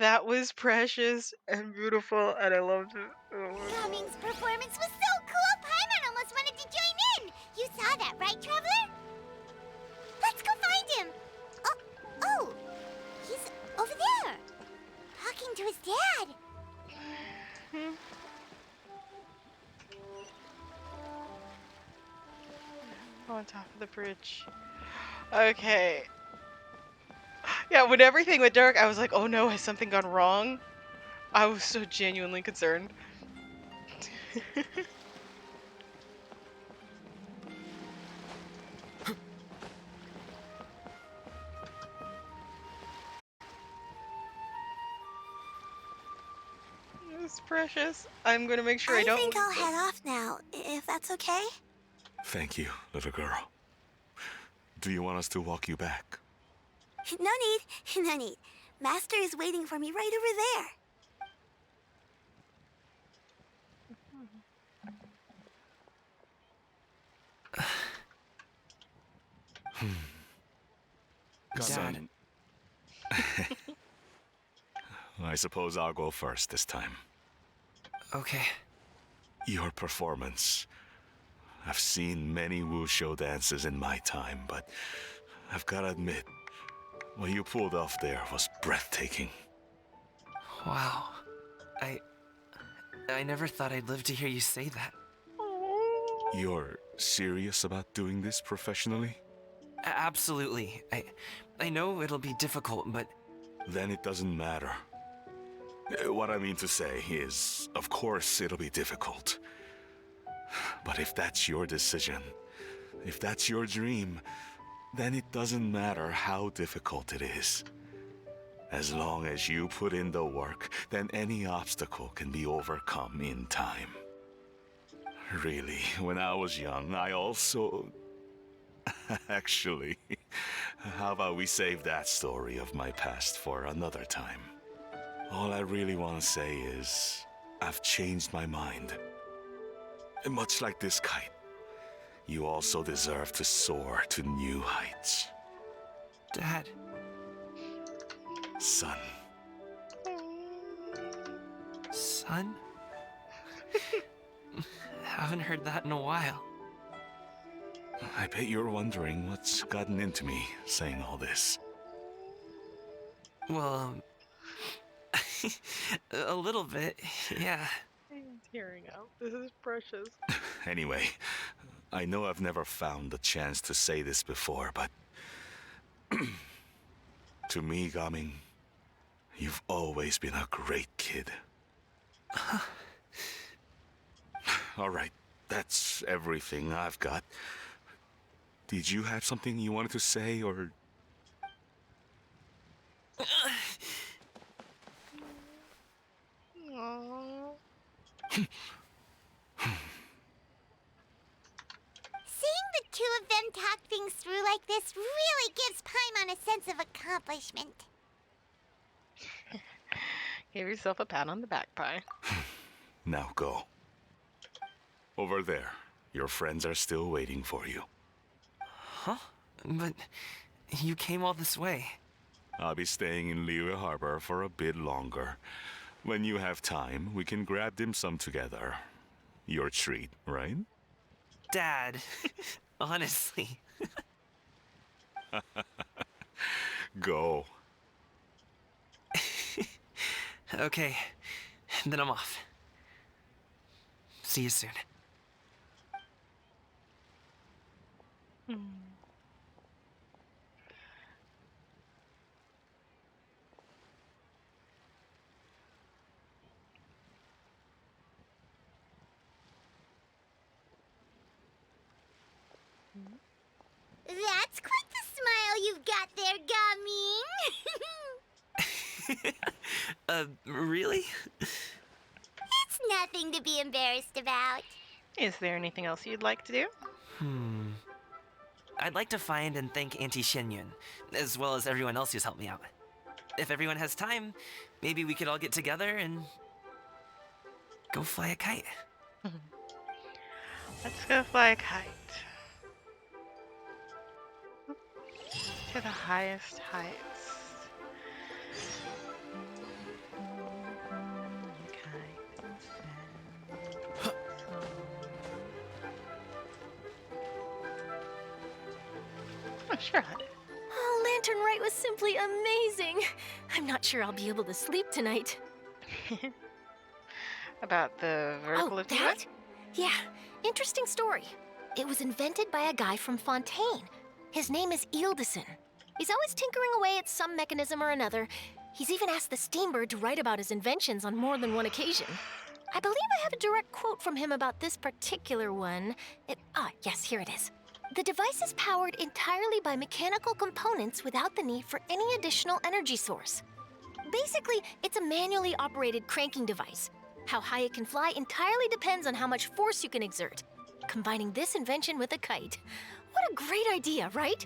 That was precious and beautiful, and I loved it. Oh. Gumming's performance was so cool, Paimon almost wanted to join in. You saw that, right, Traveler? Let's go find him. Oh, he's over there, talking to his dad. On top of the bridge. Okay. Yeah, when everything went dark, I was like, oh no, has something gone wrong? I was so genuinely concerned. It's precious. I'm gonna make sure I don't. I think I'll head off now, if that's okay. Thank you, little girl. Do you want us to walk you back? No need, no need. Master is waiting for me right over there. Dad. I suppose I'll go first this time. Okay. Your performance. I've seen many wushou dances in my time, but I've gotta admit, what you pulled off there was breathtaking. Wow. I never thought I'd live to hear you say that. You're serious about doing this professionally? Absolutely. I know it'll be difficult, but... Then it doesn't matter. What I mean to say is, of course it'll be difficult. But if that's your decision, if that's your dream, then it doesn't matter how difficult it is. As long as you put in the work, then any obstacle can be overcome in time. Really, when I was young, I also... Actually, how about we save that story of my past for another time? All I really want to say is, I've changed my mind. Much like this kite, you also deserve to soar to new heights. Dad. Son. Son? Haven't heard that in a while. I bet you're wondering what's gotten into me saying all this. Well, a little bit, yeah. I'm tearing up. This is precious. Anyway, I know I've never found the chance to say this before, but... to me, Gaming, you've always been a great kid. Alright, that's everything I've got. Did you have something you wanted to say, or... Aww. Seeing the two of them talk things through like this really gives Paimon a sense of accomplishment. Give yourself a pat on the back, Pi. Now go. Over there. Your friends are still waiting for you. Huh? But you came all this way. I'll be staying in Liyue Harbor for a bit longer. When you have time, we can grab dim sum together. Your treat, right? Dad, honestly. Go. Okay, then I'm off. See you soon. That's quite the smile you've got there, Gumming. Really? It's nothing to be embarrassed about. Is there anything else you'd like to do? I'd like to find and thank Auntie Shenyun, as well as everyone else who's helped me out. If everyone has time, maybe we could all get together and go fly a kite. Let's go fly a kite. To the highest heights. Oh, Charlotte. Oh, Lantern Rite was simply amazing. I'm not sure I'll be able to sleep tonight. About the vertical Oh, lift you that? Yeah, interesting story. It was invented by a guy from Fontaine. His name is Ildison. He's always tinkering away at some mechanism or another. He's even asked the Steambird to write about his inventions on more than one occasion. I believe I have a direct quote from him about this particular one. Yes, here it is. The device is powered entirely by mechanical components without the need for any additional energy source. Basically, it's a manually operated cranking device. How high it can fly entirely depends on how much force you can exert. Combining this invention with a kite. What a great idea, right?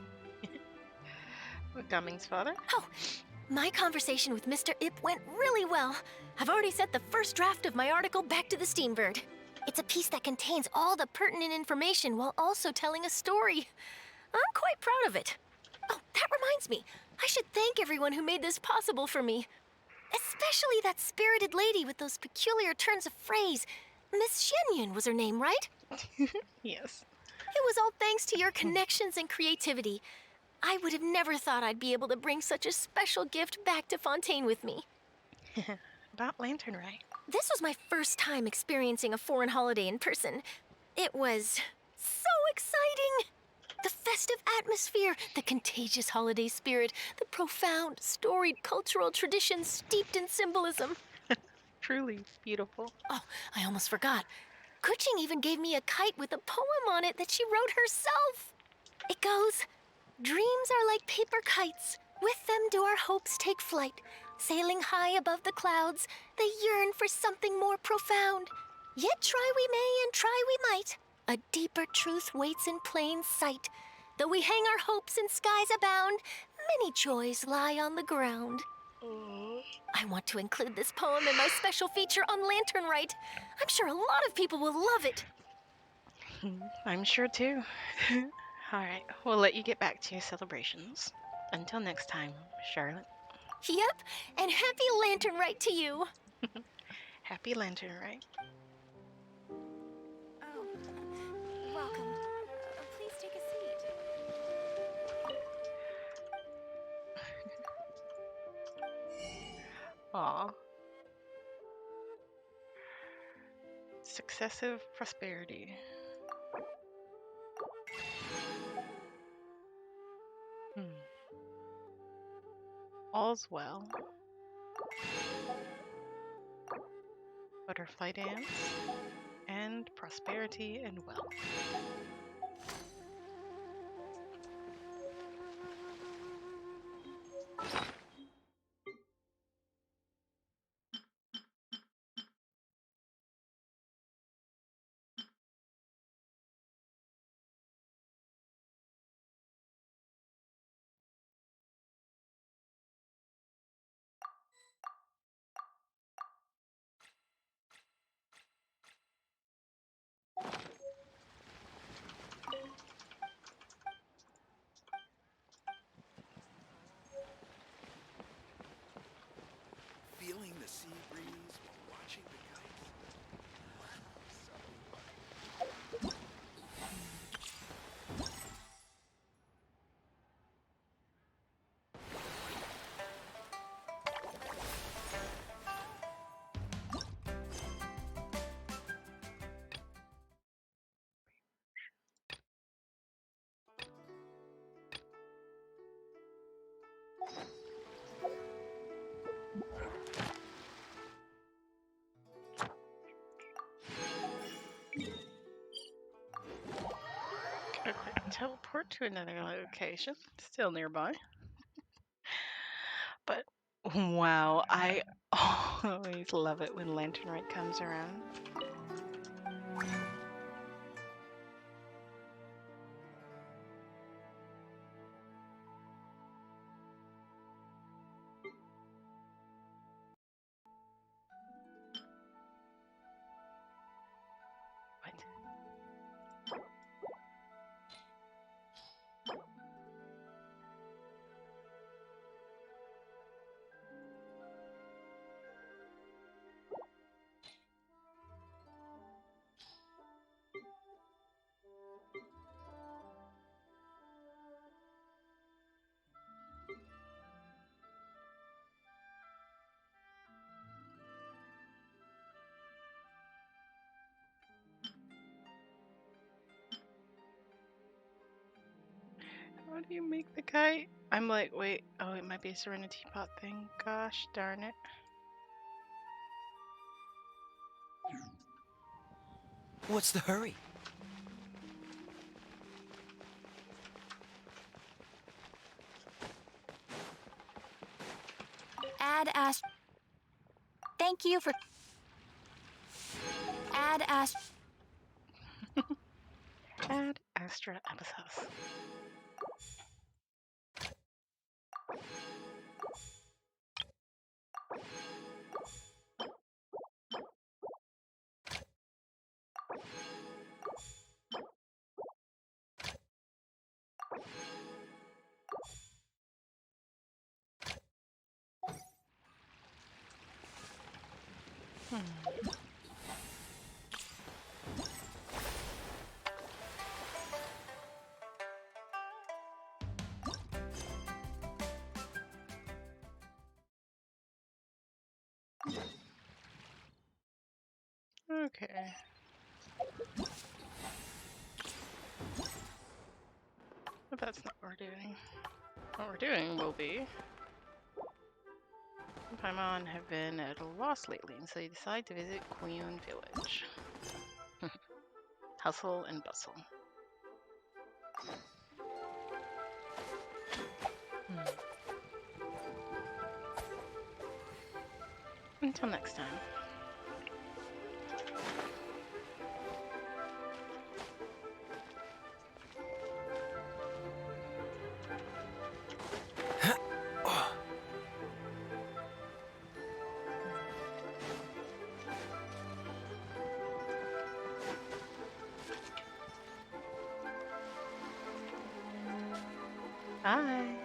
With Gumming's father? Oh, my conversation with Mr. Ip went really well. I've already sent the first draft of my article back to the Steambird. It's a piece that contains all the pertinent information while also telling a story. I'm quite proud of it. Oh, that reminds me. I should thank everyone who made this possible for me. Especially that spirited lady with those peculiar turns of phrase. Miss Shenyun was her name, right? Yes. It was all thanks to your connections and creativity. I would have never thought I'd be able to bring such a special gift back to Fontaine with me. About Lantern Rite. This was my first time experiencing a foreign holiday in person. It was so exciting! The festive atmosphere, the contagious holiday spirit, the profound, storied cultural traditions steeped in symbolism. Truly beautiful. Oh, I almost forgot. Kuching even gave me a kite with a poem on it that she wrote herself. It goes, "Dreams are like paper kites. With them do our hopes take flight. Sailing high above the clouds, they yearn for something more profound. Yet try we may and try we might. A deeper truth waits in plain sight. Though we hang our hopes in skies abound, many joys lie on the ground." I want to include this poem in my special feature on Lantern Rite. I'm sure a lot of people will love it. I'm sure too. All right, we'll let you get back to your celebrations. Until next time, Charlotte. Yep, and happy Lantern Rite to you. Happy Lantern Rite. Oh, welcome. Please take a seat. Aw. Successive prosperity. All's well. Butterfly dance. And prosperity and wealth. Feeling the sea breeze while watching the kites. Okay, teleport to another location, still nearby. But wow, I always love it when Lantern Rite comes around. How do you make the kite? I'm like, wait, oh, it might be a Serenity Pot thing. Gosh darn it. What's the hurry? Add Ast. Thank you for. Add Ast. Add Astra Abyssos. Okay. But that's not what we're doing. What we're doing will be... Paimon have been at a loss lately, and so they decide to visit Queen Village. Hustle and bustle. Until next time. Bye.